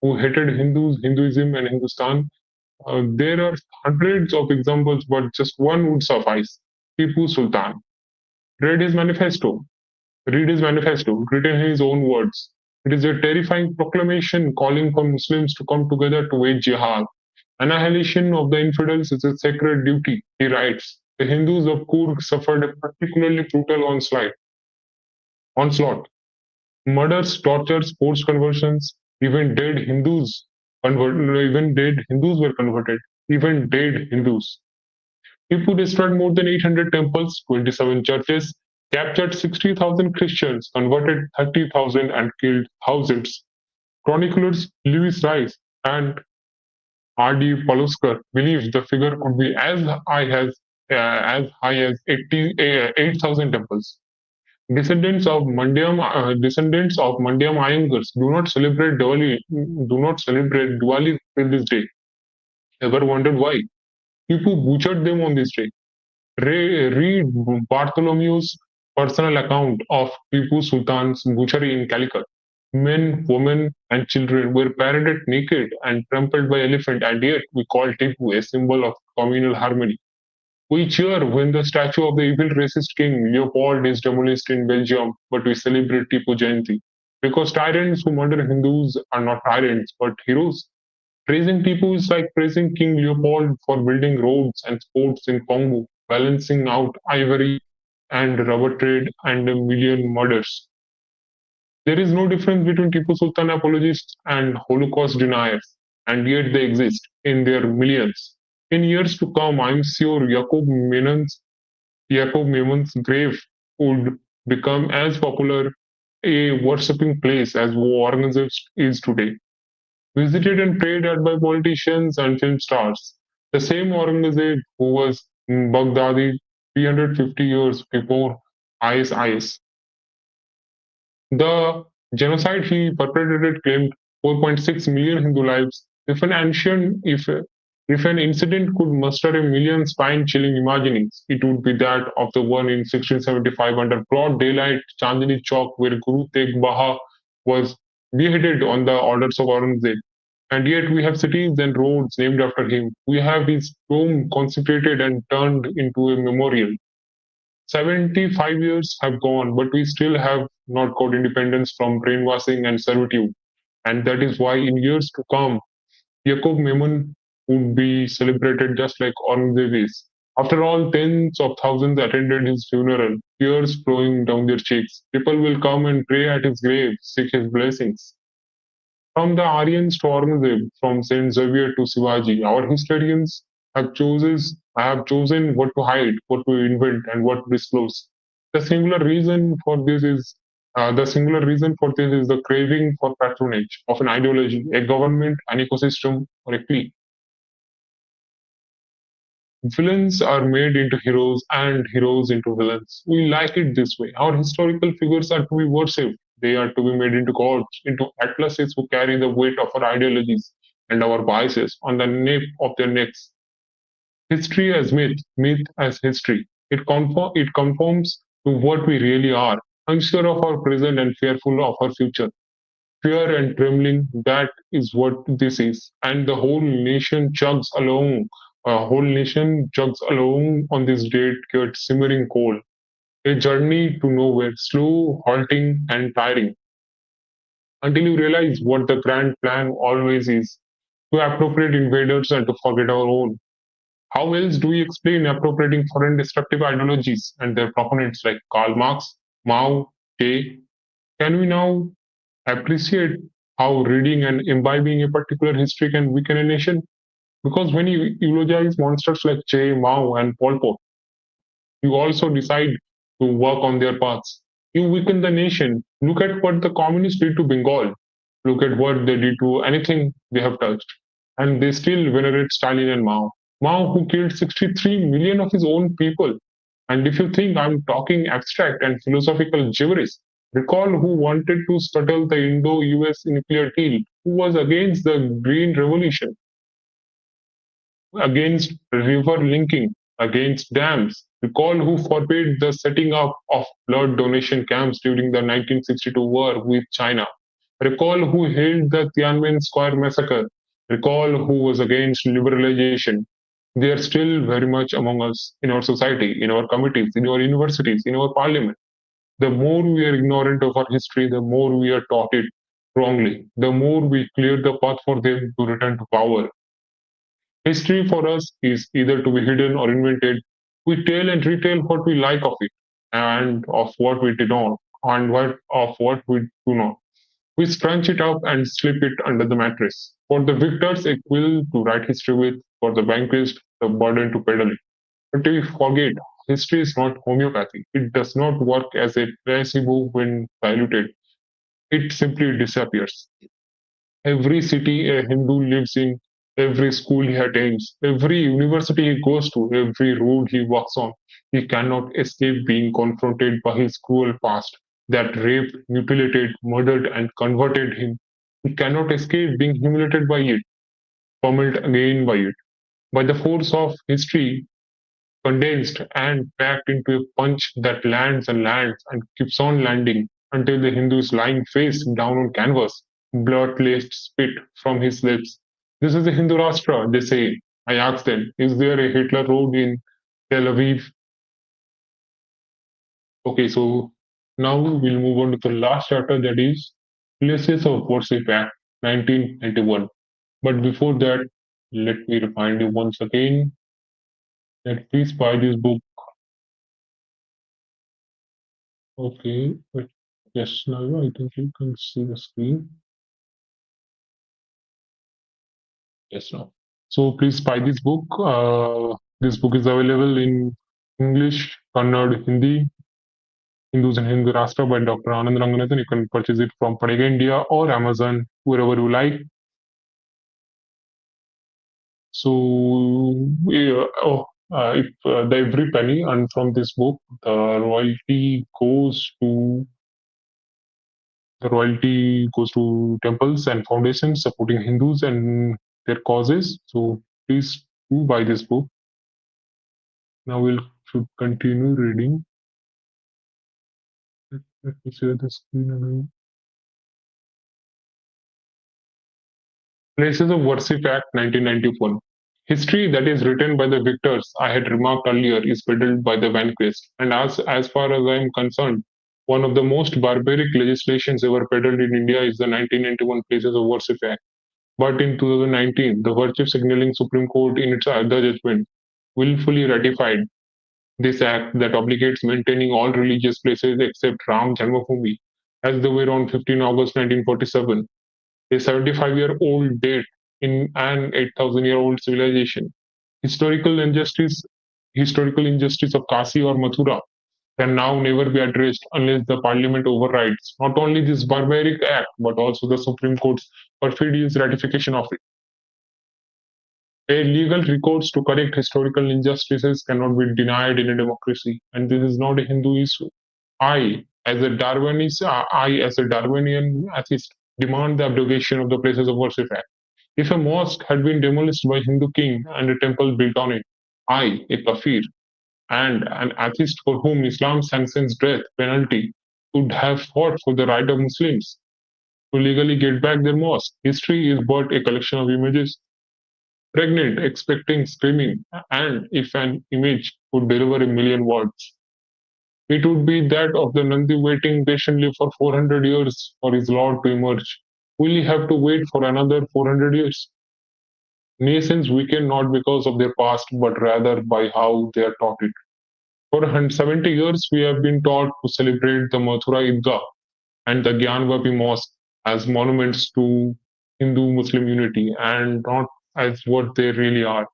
who hated Hindus, Hinduism, and Hindustan, There are hundreds of examples, but just one would suffice. Tipu Sultan. Read his manifesto. Read his manifesto, written in his own words. It is a terrifying proclamation calling for Muslims to come together to wage jihad. Annihilation of the infidels is a sacred duty, he writes. The Hindus of Kurg suffered a particularly brutal onslaught. Murders, tortures, forced conversions, even dead Hindus were converted, even dead Hindus. Tipu destroyed more than 800 temples, 27 churches, captured 60,000 Christians, converted 30,000, and killed thousands. Chroniclers Lewis Rice and R.D. Paloskar believed the figure could be as high as 8,000 temples. Descendants of Mandyam Iyengars do not celebrate Diwali till this day. Ever wondered why? Tipu butchered them on this day. Read Bartholomew's personal account of Tipu Sultan's butchery in Calicut. Men, women, and children were paraded naked and trampled by elephant, and yet we call Tipu a symbol of communal harmony. We cheer when the statue of the evil racist king Leopold is demolished in Belgium, but we celebrate Tipu Jayanti. Because tyrants who murder Hindus are not tyrants, but heroes. Praising Tipu is like praising King Leopold for building roads and sports in Congo, balancing out ivory and rubber trade and a million murders. There is no difference between Tipu Sultan apologists and Holocaust deniers, and yet they exist in their millions. In years to come, I'm sure Jacob Memon's grave would become as popular a worshipping place as Aurangzeb is today. Visited and prayed at by politicians and film stars. The same Aurangzeb who was in Baghdadi 350 years before ISIS. The genocide he perpetrated claimed 4.6 million Hindu lives. If an incident could muster a million spine-chilling imaginings, it would be that of the one in 1675 under broad daylight Chandni Chowk, where Guru Tegh Baha was beheaded on the orders of Aurangzeb. And yet we have cities and roads named after him. We have his tomb consecrated and turned into a memorial. 75 years have gone, but we still have not got independence from brainwashing and servitude. And that is why in years to come, Yaqub Memon would be celebrated just like Aurangzeb is. After all, tens of thousands attended his funeral, tears flowing down their cheeks. People will come and pray at his grave, seek his blessings. From the Aryans to Aurangzeb, from Saint Xavier to Shivaji, our historians have chosen what to hide, what to invent, and what to disclose. The singular reason for this is the craving for patronage of an ideology, a government, an ecosystem, or a clique. Villains are made into heroes and heroes into villains. We like it this way. Our historical figures are to be worshipped. They are to be made into gods, into atlases who carry the weight of our ideologies and our biases on the nape of their necks. History as myth, myth as history. It conforms to what we really are, unsure of our present and fearful of our future. Fear and trembling, that is what this is. And the whole nation chugs along. A whole nation chugs along on this dead, simmering coal. A journey to nowhere, slow, halting, and tiring. Until you realize what the grand plan always is to appropriate invaders and to forget our own. How else do we explain appropriating foreign destructive ideologies and their proponents like Karl Marx, Mao, Che? Can we now appreciate how reading and imbibing a particular history can weaken a nation? Because when you eulogize monsters like Che, Mao, and Pol Pot, you also decide to work on their paths. You weaken the nation. Look at what the communists did to Bengal. Look at what they did to anything they have touched. And they still venerate Stalin and Mao. Mao, who killed 63 million of his own people. And if you think I'm talking abstract and philosophical gibberish, recall who wanted to scuttle the Indo US nuclear deal, who was against the Green Revolution, against river linking, against dams. Recall who forbade the setting up of blood donation camps during the 1962 war with China. Recall who hailed the Tiananmen Square massacre. recall who was against liberalization. They are still very much among us in our society, in our committees, in our universities, in our parliament. The more we are ignorant of our history, the more we are taught it wrongly, the more we clear the path for them to return to power. History for us is either to be hidden or invented. We tell and retell what we like of it, and of what we do not, and what we do not. We scrunch it up and slip it under the mattress. For the victors, a quill to write history with. For the vanquished, the burden to peddle it. But we forget, history is not homeopathy. It does not work as a placebo when diluted. It simply disappears. Every city a Hindu lives in, every school he attends, every university he goes to, every road he walks on, he cannot escape being confronted by his cruel past that raped, mutilated, murdered, and converted him. He cannot escape being humiliated by it, pummeled again by it. By the force of history, condensed and packed into a punch that lands and lands and keeps on landing until the Hindu is lying face down on canvas, blood-laced spit from his lips. This is the Hindu Rashtra, they say. I ask them, is there a Hitler Road in Tel Aviv? Okay, so now we'll move on to the last chapter, that is Places of Worship Act 1991. But before that, let me remind you once again that please buy this book. Okay, wait. Yes, now I think you can see the screen. Yes, now. So please buy this book. This book is available in English, Kannada, Hindi, Hindus and Hindu Rashtra by Dr. Anand Ranganathan. You can purchase it from Padega India or Amazon, wherever you like. So, if the every penny earned from this book, the royalty goes to temples and foundations supporting Hindus and their causes. So please do buy this book. Now we'll should continue reading. Let me share the screen again. Places of Worship Act 1991. History that is written by the victors, I had remarked earlier, is peddled by the vanquished. And as far as I am concerned, one of the most barbaric legislations ever peddled in India is the 1991 Places of Worship Act. But in 2019, the virtue signaling Supreme Court, in its other judgment, willfully ratified this act that obligates maintaining all religious places except Ram Janmabhoomi, as they were on 15 August 1947, a 75-year-old date in an 8,000-year-old civilization. Historical injustice, historical injustice of Kasi or Mathura can now never be addressed unless the parliament overrides not only this barbaric act but also the Supreme Court's perfidious ratification of it. A legal recourse to correct historical injustices cannot be denied in a democracy, and this is not a Hindu issue. I, as a Darwinian atheist, demand the abrogation of the Places of Worship Act. If a mosque had been demolished by a Hindu king and a temple built on it, I, a kafir, and an atheist for whom Islam sanctions death penalty, would have fought for the right of Muslims to legally get back their mosque. History is but a collection of images, pregnant, expecting, screaming, and if an image could deliver a million words, it would be that of the Nandi waiting patiently for 400 years for his Lord to emerge. Will he have to wait for another 400 years? Nations weaken not because of their past, but rather by how they are taught it. For 70 years, we have been taught to celebrate the Mathura Idgah and the Gyanvapi Mosque as monuments to Hindu Muslim unity and not as what they really are,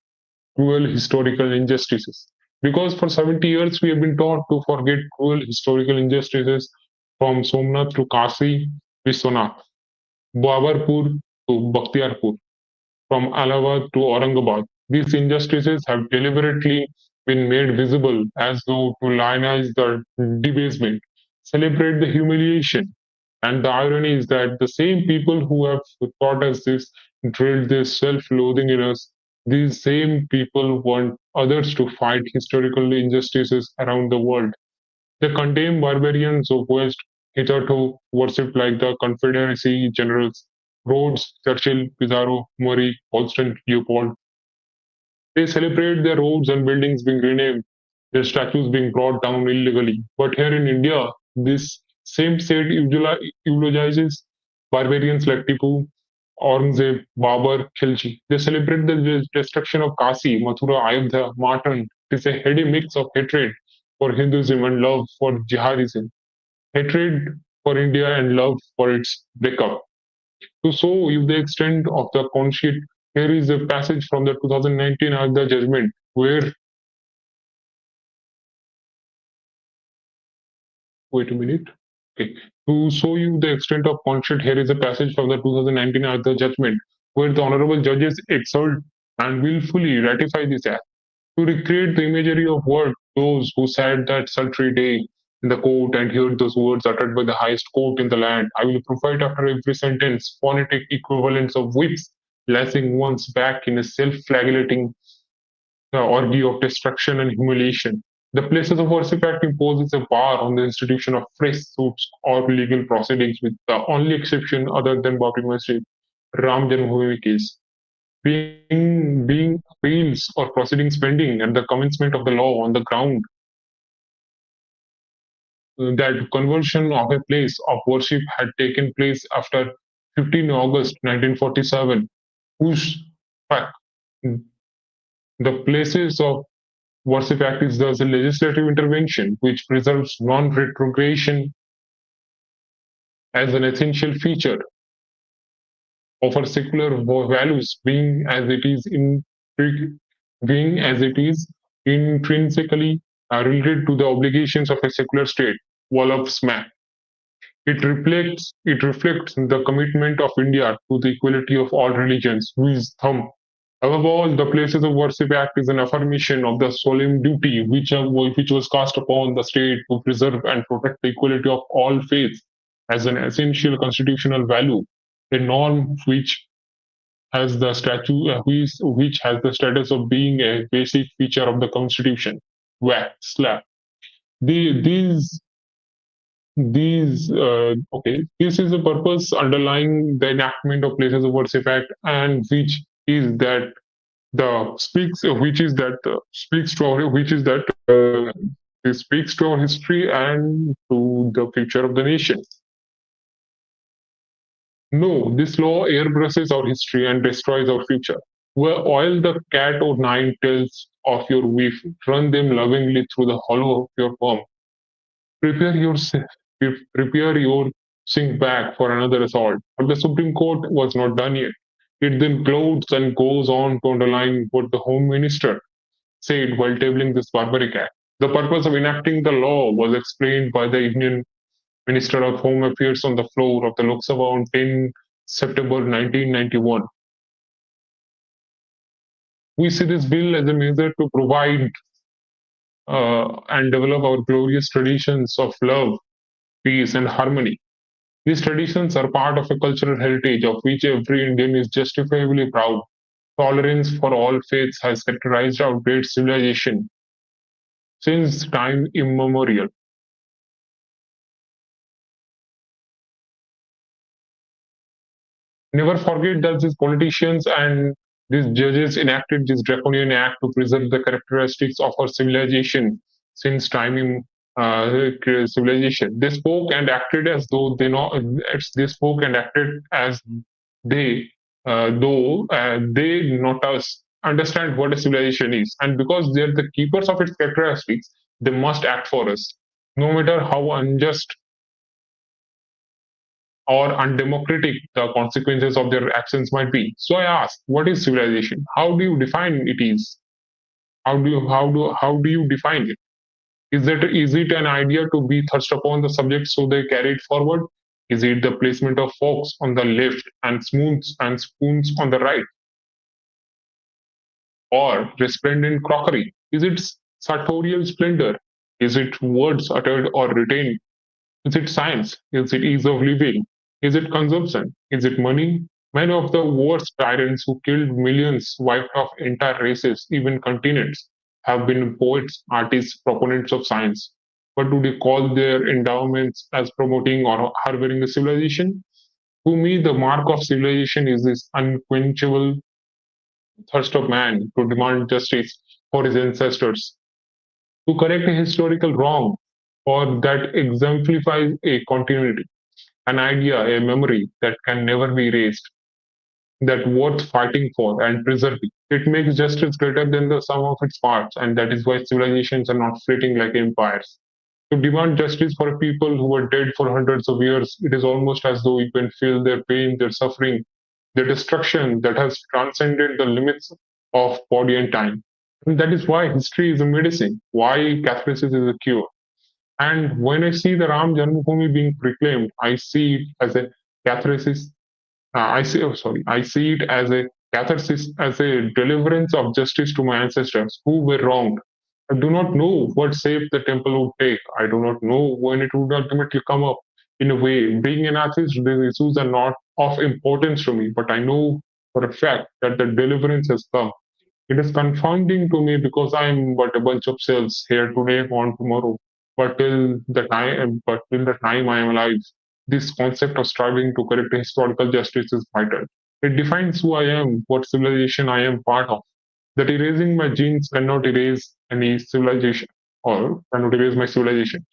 cruel historical injustices. Because for 70 years we have been taught to forget cruel historical injustices from Somnath to Kasi Vishwanath, Babarpur to Bakhtiarpur, from Allahabad to Aurangabad. These injustices have deliberately been made visible as though to lionize the debasement, celebrate the humiliation. And the irony is that the same people who have taught us this, drilled this self loathing in us, these same people want others to fight historical injustices around the world. They condemn barbarians of West hitherto worshipped like the Confederacy generals Rhodes, Churchill, Pizarro, Murray, Holston, Leopold. They celebrate their roads and buildings being renamed, their statues being brought down illegally. But here in India, this same state eulogizes barbarians like Tipu, Aurangzeb, Babur, Khilji. They celebrate the destruction of Kasi, Mathura, Ayodhya, Martan. It is a heady mix of hatred for Hinduism and love for jihadism. Hatred for India and love for its breakup. To show you the extent of the conflict, here is a passage from the 2019 Ayodhya judgment where, wait a minute. Okay. To show you the extent of conflict, here is a passage from the 2019 Ayodhya judgment where the honorable judges exalt and willfully ratify this act. To recreate the imagery of words, those who sat that sultry day in the court and heard those words uttered by the highest court in the land, I will provide after every sentence phonetic equivalents of whips, lashing one's back in a self-flagellating orgy of destruction and humiliation. The Places of Worship Act imposes a bar on the institution of fresh suits or legal proceedings, with the only exception other than Babri Masjid, Ram Janmabhoomi case being appeals or proceedings pending at the commencement of the law on the ground that conversion of a place of worship had taken place after 15 August 1947, whose fact the Places of Worship Act is thus a legislative intervention which preserves non-retrogression as an essential feature of our secular values, being as it is intrinsically related to the obligations of a secular state. Wallop smack. It reflects the commitment of India to the equality of all religions. Whose thumb. Above all, the Places of Worship Act is an affirmation of the solemn duty which was cast upon the state to preserve and protect the equality of all faiths as an essential constitutional value, a norm which has the status of being a basic feature of the Constitution. Whack, slap. The, okay, this is the purpose underlying the enactment of Places of Worship Act, and which is that the speaks, which is that speaks to our, which is that it speaks to our history and to the future of the nation. No, this law airbrushes our history and destroys our future. Where oil the cat or nine tails of your whip, run them lovingly through the hollow of your palm. Prepare your prepare your sink back for another assault. But the Supreme Court was not done yet. It then gloats and goes on to underline what the Home Minister said while tabling this barbaric act. The purpose of enacting the law was explained by the Indian Minister of Home Affairs on the floor of the Lok Sabha on 10 September 1991. We see this bill as a measure to provide and develop our glorious traditions of love, peace, and harmony. These traditions are part of a cultural heritage of which every Indian is justifiably proud. Tolerance for all faiths has characterized our great civilization since time immemorial. Never forget that these politicians and these judges enacted this draconian act to preserve the characteristics of our civilization since time civilization. They spoke and acted as though they know. They spoke and acted as they, though they, not us, understand what a civilization is, and because they are the keepers of its characteristics, they must act for us, no matter how unjust or undemocratic the consequences of their actions might be. So I ask, what is civilization? How do you define it is? How do you define it? Is it an idea to be thrust upon the subject so they carry it forward? Is it the placement of forks on the left and spoons on the right? Or resplendent crockery? Is it sartorial splendor? Is it words uttered or retained? Is it science? Is it ease of living? Is it consumption? Is it money? Many of the worst tyrants who killed millions, wiped off entire races, even continents, have been poets, artists, proponents of science. But do they call their endowments as promoting or harboring a civilization? To me, the mark of civilization is this unquenchable thirst of man to demand justice for his ancestors, to correct a historical wrong, or that exemplifies a continuity, an idea, a memory that can never be erased, that worth fighting for and preserving. It makes justice greater than the sum of its parts, and that is why civilizations are not fleeting like empires. To demand justice for people who were dead for hundreds of years, it is almost as though you can feel their pain, their suffering, their destruction that has transcended the limits of body and time. And that is why history is a medicine, why Catholicism is a cure. And when I see the Ram Janmabhoomi being proclaimed, I see it as a catharsis. I see it as a catharsis, as a deliverance of justice to my ancestors who were wronged. I do not know what shape the temple would take. I do not know when it would ultimately come up. In a way, being an atheist, these issues are not of importance to me, but I know for a fact that the deliverance has come. It is confounding to me because I am but a bunch of cells here today, gone tomorrow. But till the time I am alive, this concept of striving to correct historical justice is vital. It defines who I am, what civilization I am part of. That erasing my genes cannot erase any civilization, or cannot erase my civilization.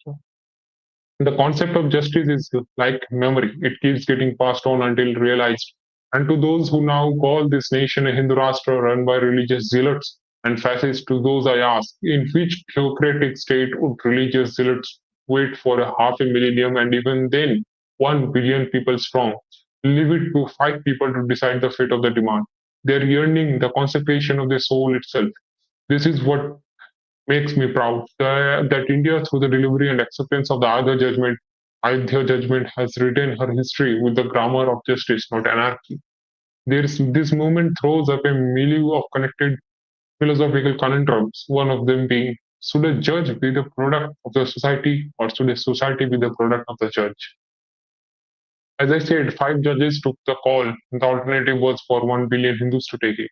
The concept of justice is like memory. It keeps getting passed on until realized. And to those who now call this nation a Hindu Rashtra run by religious zealots and fascists, to those I ask, in which theocratic state would religious zealots wait for a half a millennium and even then 1 billion people strong? Leave it to 5 people to decide the fate of the demand. Their yearning, the consecration of their soul itself. This is what makes me proud that India, through the delivery and acceptance of the Ayodhya judgment, has written her history with the grammar of justice, not anarchy. This movement throws up a milieu of connected philosophical conundrums, one of them being, should a judge be the product of the society or should a society be the product of the judge? As I said, 5 judges took the call. The alternative was for 1 billion Hindus to take it.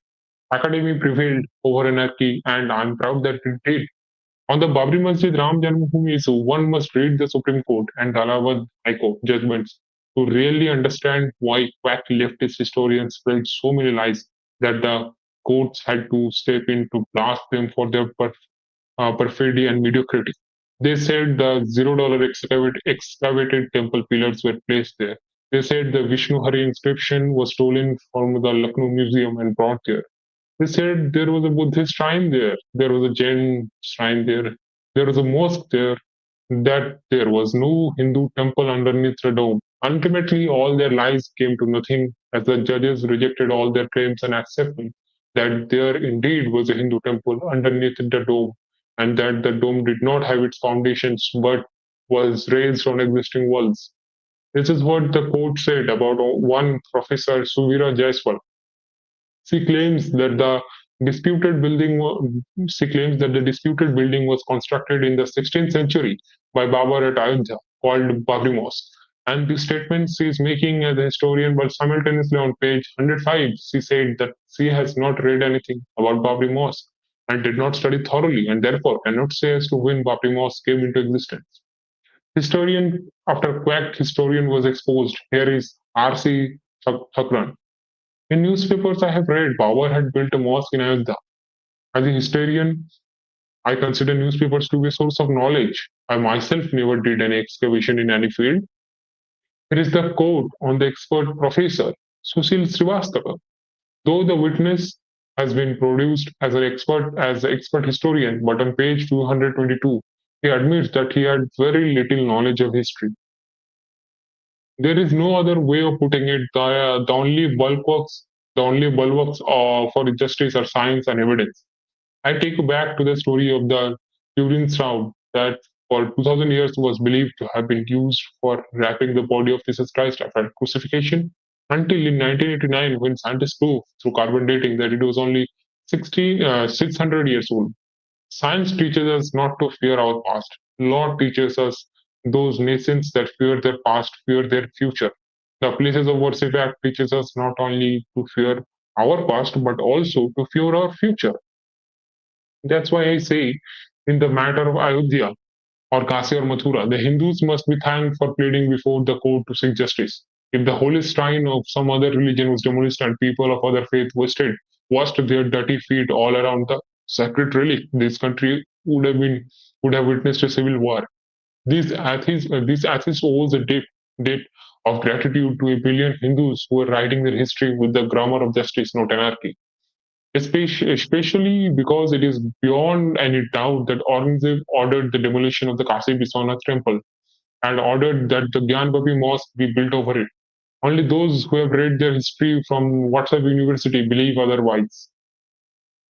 Academy prevailed over anarchy, and I'm proud that it did. On the Babri Masjid Ram Janmabhoomi issue, one must read the Supreme Court and the Allahabad High Court judgments to really understand why quack leftist historians spread so many lies that the courts had to step in to blast them for their perfidy and mediocrity. They said the $0 excavated temple pillars were placed there. They said the Vishnu Hari inscription was stolen from the Lucknow Museum and brought there. They said there was a Buddhist shrine there, there was a Jain shrine there was a mosque there, that there was no Hindu temple underneath the dome. Ultimately, all their lies came to nothing as the judges rejected all their claims and accepted that there indeed was a Hindu temple underneath the dome, and that the dome did not have its foundations but was raised on existing walls. This is what the court said about one Professor Suvira Jaiswal. She claims that the disputed building she claims that the disputed building was constructed in the 16th century by Babur at Ayodhya, called Babri Mosque. And the statement she is making as a historian, but simultaneously on page 105, she said that she has not read anything about Babri Mosque and did not study thoroughly, and therefore cannot say as to when Babri Mosque came into existence. Historian after quack historian was exposed. Here is R.C. Thakran. In newspapers, I have read Babur had built a mosque in Ayodhya. As a historian, I consider newspapers to be a source of knowledge. I myself never did any excavation in any field. Here is the quote on the expert professor, Sushil Srivastava. Though the witness has been produced as an expert historian, but on page 222, he admits that he had very little knowledge of history. There is no other way of putting it. The only bulwarks for justice are science and evidence. I take you back to the story of the Turin shroud that for 2000 years was believed to have been used for wrapping the body of Jesus Christ after crucifixion, until in 1989 when scientists proved through carbon dating that it was only 600 years old. Science teaches us not to fear our past. Law teaches us those nations that fear their past, fear their future. The Places of Worship Act teaches us not only to fear our past, but also to fear our future. That's why I say, in the matter of Ayodhya or Kasi or Mathura, the Hindus must be thanked for pleading before the court to seek justice. If the holy shrine of some other religion was demolished and people of other faith washed their dirty feet all around the sacred relic, this country would have witnessed a civil war. These atheists owes a debt of gratitude to a billion Hindus who are writing their history with the grammar of justice, not anarchy. Especially because it is beyond any doubt that Aurangzeb ordered the demolition of the Kasi Biswanath temple and ordered that the Gyanvapi mosque be built over it. Only those who have read their history from Watson University believe otherwise.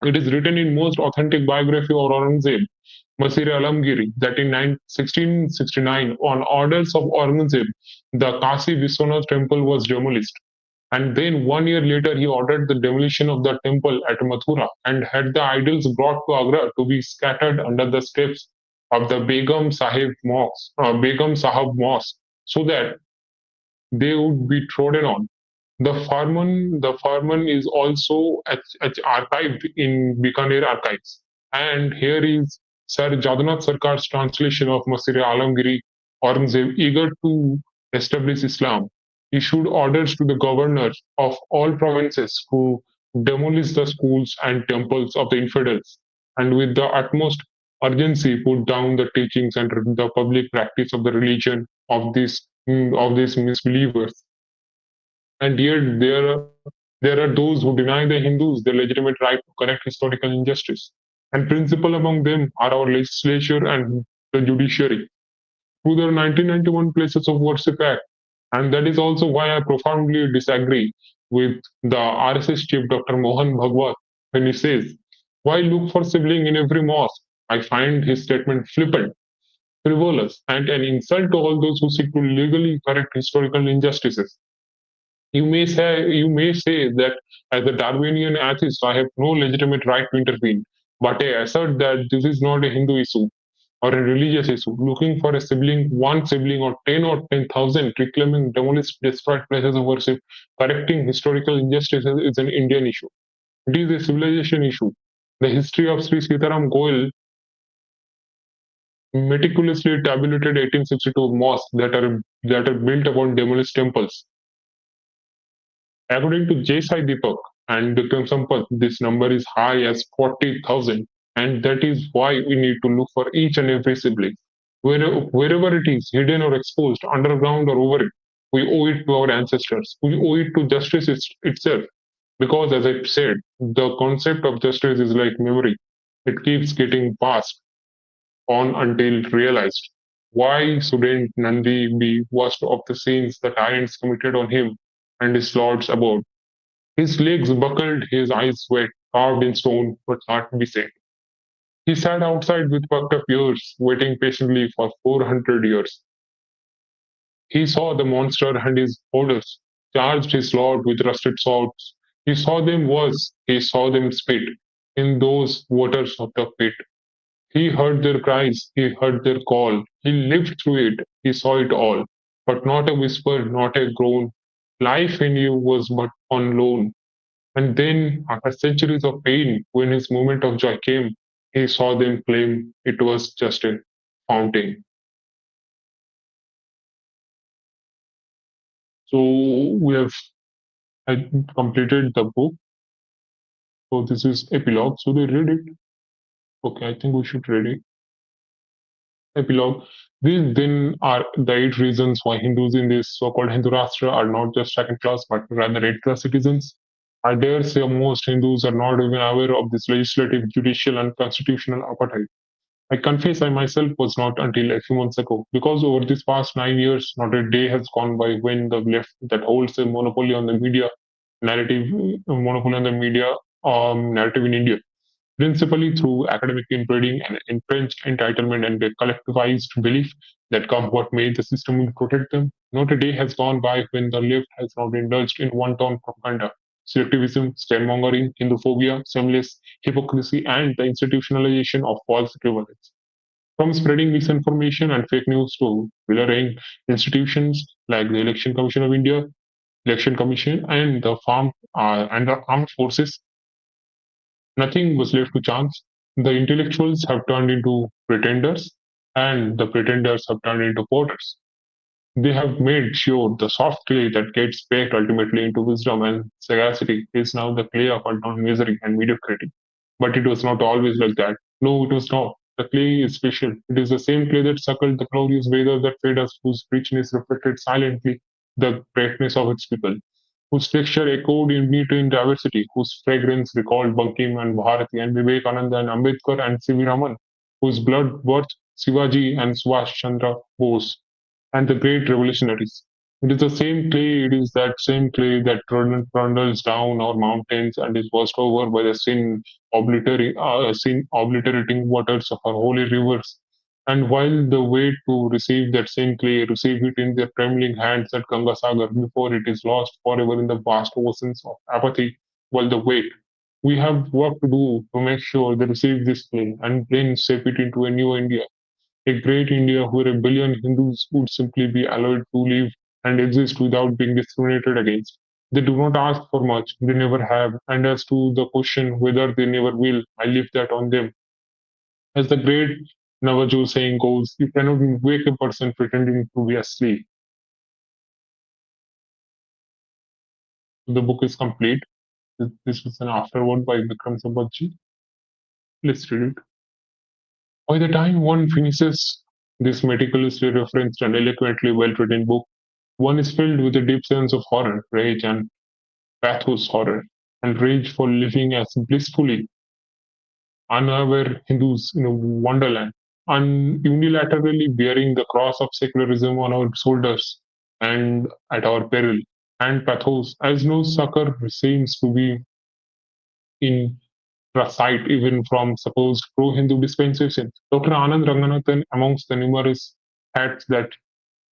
It is written in most authentic biography of Aurangzeb, Masir Alamgiri, that in 1669, on orders of Aurangzeb, the Kasi Vishwanath temple was demolished. And then 1 year later, he ordered the demolition of the temple at Mathura and had the idols brought to Agra to be scattered under the steps of the Begum Sahab Mosque, so that they would be trodden on. The Farman is also archived in Bikaner archives. And here is Sir Jagannath Sarkar's translation of Masir Alamgiri Aurangzeb, eager to establish Islam, issued orders to the governors of all provinces to demolish the schools and temples of the infidels, and with the utmost urgency put down the teachings and the public practice of the religion of these misbelievers. And yet there are those who deny the Hindus their legitimate right to correct historical injustice. And principal among them are our legislature and the judiciary through their 1991 Places of Worship Act. And that is also why I profoundly disagree with the RSS chief Dr. Mohan Bhagwat when he says, "Why look for sibling in every mosque?" I find his statement flippant, frivolous, and an insult to all those who seek to legally correct historical injustices. You may say that as a Darwinian atheist, I have no legitimate right to intervene, but I assert that this is not a Hindu issue or a religious issue. Looking for a sibling, one sibling, or 10,000, reclaiming demolished, destroyed places of worship, correcting historical injustices is an Indian issue. It is a civilization issue. The history of Sri Sitaram Goel meticulously tabulated 1862 mosques that are built upon demolished temples. According to J. Sai Deepak and Bikram Sampath, this number is high as 40,000, and that is why we need to look for each and every sibling. Wherever it is, hidden or exposed, underground or over it, we owe it to our ancestors. We owe it to justice itself. Because, as I said, the concept of justice is like memory. It keeps getting passed on until realized. Why shouldn't Nandi be washed of the sins the tyrants committed on him and his lords above? His legs buckled, his eyes wet, carved in stone, but not be said. He sat outside with pucked up ears, waiting patiently for 400 years. He saw the monster and his orders, charged his lord with rusted swords. He saw them worse, he saw them spit in those waters of the pit. He heard their cries, he heard their call, he lived through it, he saw it all. But not a whisper, not a groan. Life in you was but on loan. And then, after centuries of pain, when his moment of joy came, he saw them claim it was just a fountain. So we have completed the book. So this is epilogue. So they read it. Okay, I think we should read it. Epilogue. These then are the 8 reasons why Hindus in this so-called Hindu Rashtra are not just second class but rather 8 class citizens. I dare say most Hindus are not even aware of this legislative, judicial, and constitutional apartheid. I confess I myself was not until a few months ago, because over these past 9 years, not a day has gone by when the left that holds a narrative, monopoly on the media narrative in India, principally through academic inbreeding and entrenched entitlement and a collectivized belief that come what may, the system will protect them. Not a day has gone by when the left has not indulged in one-tone propaganda, selectivism, scaremongering, Hinduphobia, shameless hypocrisy, and the institutionalization of false equivalence. From spreading misinformation and fake news to pillorying institutions like the Election Commission of India, Election Commission, and the armed forces, nothing was left to chance. The intellectuals have turned into pretenders, and the pretenders have turned into voters. They have made sure the soft clay that gets baked ultimately into wisdom and sagacity is now the clay of unknown misery and mediocrity. But it was not always like that. No, it was not. The clay is special. It is the same clay that suckled the glorious weather that fed us, whose richness reflected silently the greatness of its people, whose texture echoed in unity in diversity, whose fragrance recalled Bankim and Bharati and Vivekananda and Ambedkar and C.V. Raman, whose blood birthed Shivaji and Subhash Chandra Bose and the great revolutionaries. It is the same clay, it is that same clay that trundles down our mountains and is washed over by the sin obliterating waters of our holy rivers. And while the wait to receive that same clay, receive it in their trembling hands at Ganga Sagar before it is lost forever in the vast oceans of apathy, while the wait, we have work to do to make sure they receive this clay and then shape it into a new India, a great India where a billion Hindus would simply be allowed to live and exist without being discriminated against. They do not ask for much, they never have, and as to the question whether they never will, I leave that on them. As the great Navajo saying goes, you cannot wake a person pretending to be asleep. The book is complete. This was an afterword by Vikram Sabatji. Let's read it. By the time one finishes this meticulously referenced and eloquently well written book, one is filled with a deep sense of horror, rage, and pathos horror, and rage for living as blissfully unaware Hindus in a wonderland, unilaterally bearing the cross of secularism on our shoulders and at our peril, and pathos as no succor seems to be in sight even from supposed pro-Hindu dispensations. Dr. Anand Ranganathan, amongst the numerous hats that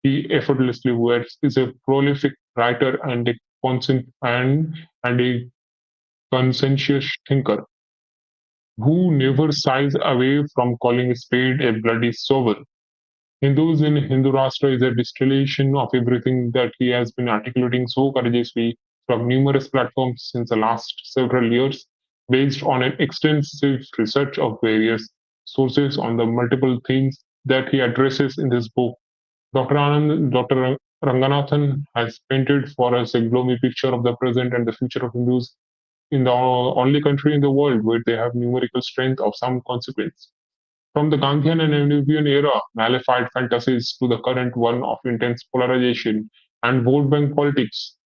he effortlessly wears, is a prolific writer and a and a conscientious thinker who never shies away from calling a spade a bloody shovel. Hindus in Hindu Rashtra is a distillation of everything that he has been articulating so courageously from numerous platforms since the last several years, based on an extensive research of various sources on the multiple themes that he addresses in this book. Dr. Ranganathan has painted for us a gloomy picture of the present and the future of Hindus in the only country in the world where they have numerical strength of some consequence. From the Gandhian and Nehruvian era, nullified fantasies to the current one of intense polarization and vote bank politics,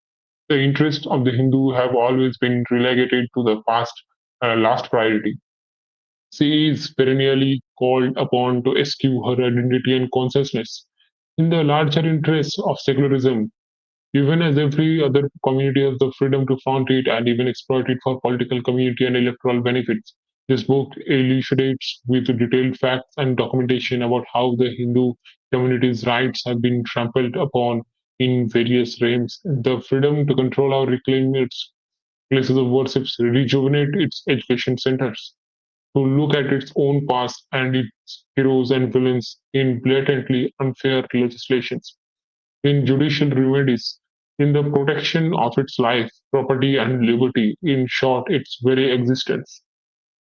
the interests of the Hindu have always been relegated to the last priority. She is perennially called upon to eschew her identity and consciousness in the larger interests of secularism, even as every other community has the freedom to flaunt it and even exploit it for political community and electoral benefits. This book elucidates with detailed facts and documentation about how the Hindu community's rights have been trampled upon in various realms. The freedom to control or reclaim its places of worship, rejuvenate its education centers, to look at its own past and its heroes and villains in blatantly unfair legislations, in judicial remedies, in the protection of its life, property, and liberty, in short, its very existence.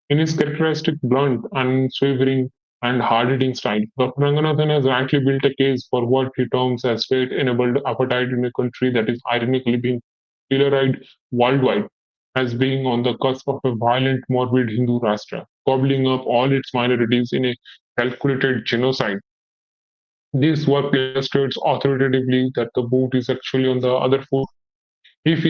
In his characteristic, blunt, unswavering, and hard-hitting style, Dr. Ranganathan has rightly built a case for what he terms as fate-enabled appetite in a country that is ironically being pilloried worldwide as being on the cusp of a violent, morbid Hindu Rashtra, gobbling up all its minorities in a calculated genocide. This work illustrates authoritatively that the boot is actually on the other foot. If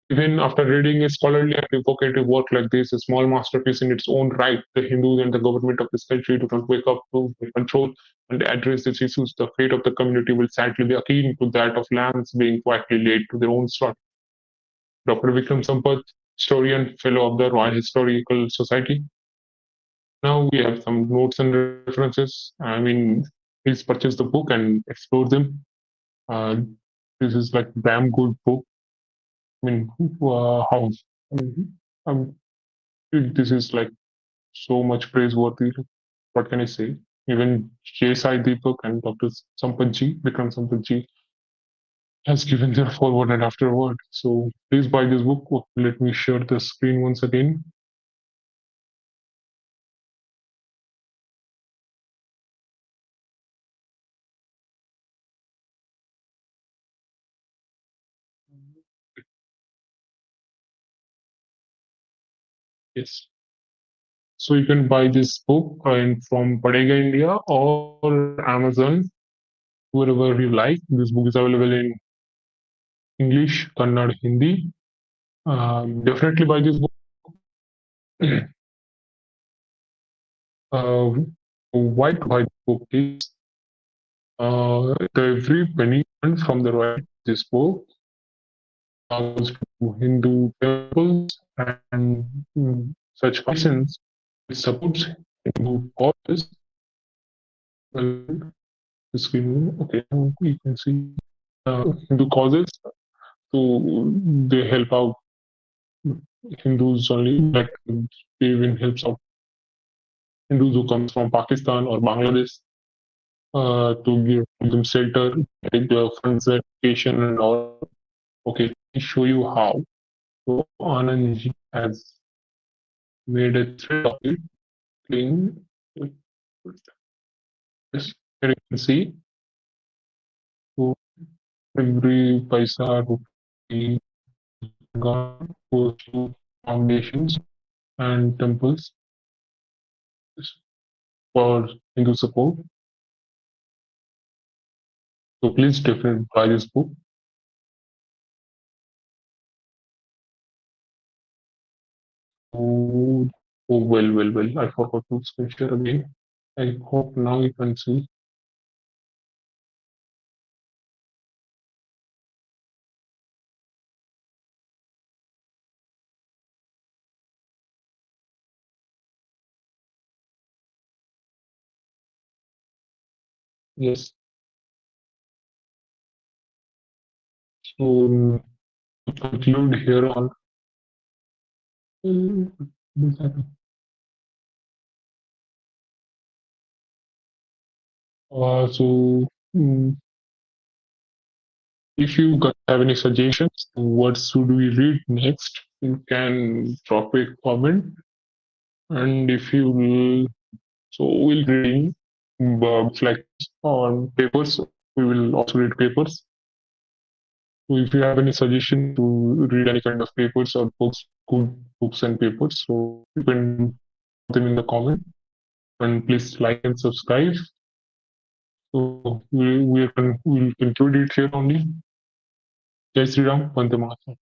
even after reading a scholarly and evocative work like this, a small masterpiece in its own right, the Hindus and the government of this country do not wake up to control and address these issues, the fate of the community will sadly be akin to that of lambs being quietly laid to their own slaughter. Dr. Vikram Sampath, historian, fellow of the Royal Historical Society. Now we have some notes and references. I mean, please purchase the book and explore them. Uh, this is like damn good book. I mean, how? I mean, um, this is like so much praiseworthy. What can I say? Even J. Sai Deepak and Dr. Sampatji, Vikram Sampatji, has given their forward and afterward. So please buy this book. Let me share the screen once again. Yes. So you can buy this book from Padega India or Amazon, wherever you like. This book is available in English, Kannada, Hindi. Definitely buy this book. uh, why to buy this book is every penny earned from the right this book goes to Hindu temples and such functions. It supports Hindu causes. Well, the screen, okay, you can see Hindu causes. So they help out Hindus only, like they even helps out Hindus who comes from Pakistan or Bangladesh to give them shelter, take the funds, education and all. Okay, let me show you how. So Anand ji has made a thread of it playing. Yes, here you can see. So every paisa rupee gone goes to foundations and temples for Hindu support. So please definitely buy this book. Oh, oh well. I forgot to screen share again. I hope now you can see. Yes. So to conclude here on. What's happening? So if you have any suggestions, what should we read next? You can drop a comment, and if you will, so we'll read books like on papers. We will also read papers. So if you have any suggestion to read any kind of papers or books, good books and papers, so you can put them in the comment and please like and subscribe. So we'll conclude it here only. Jai Sri Ram, Vande Mataram.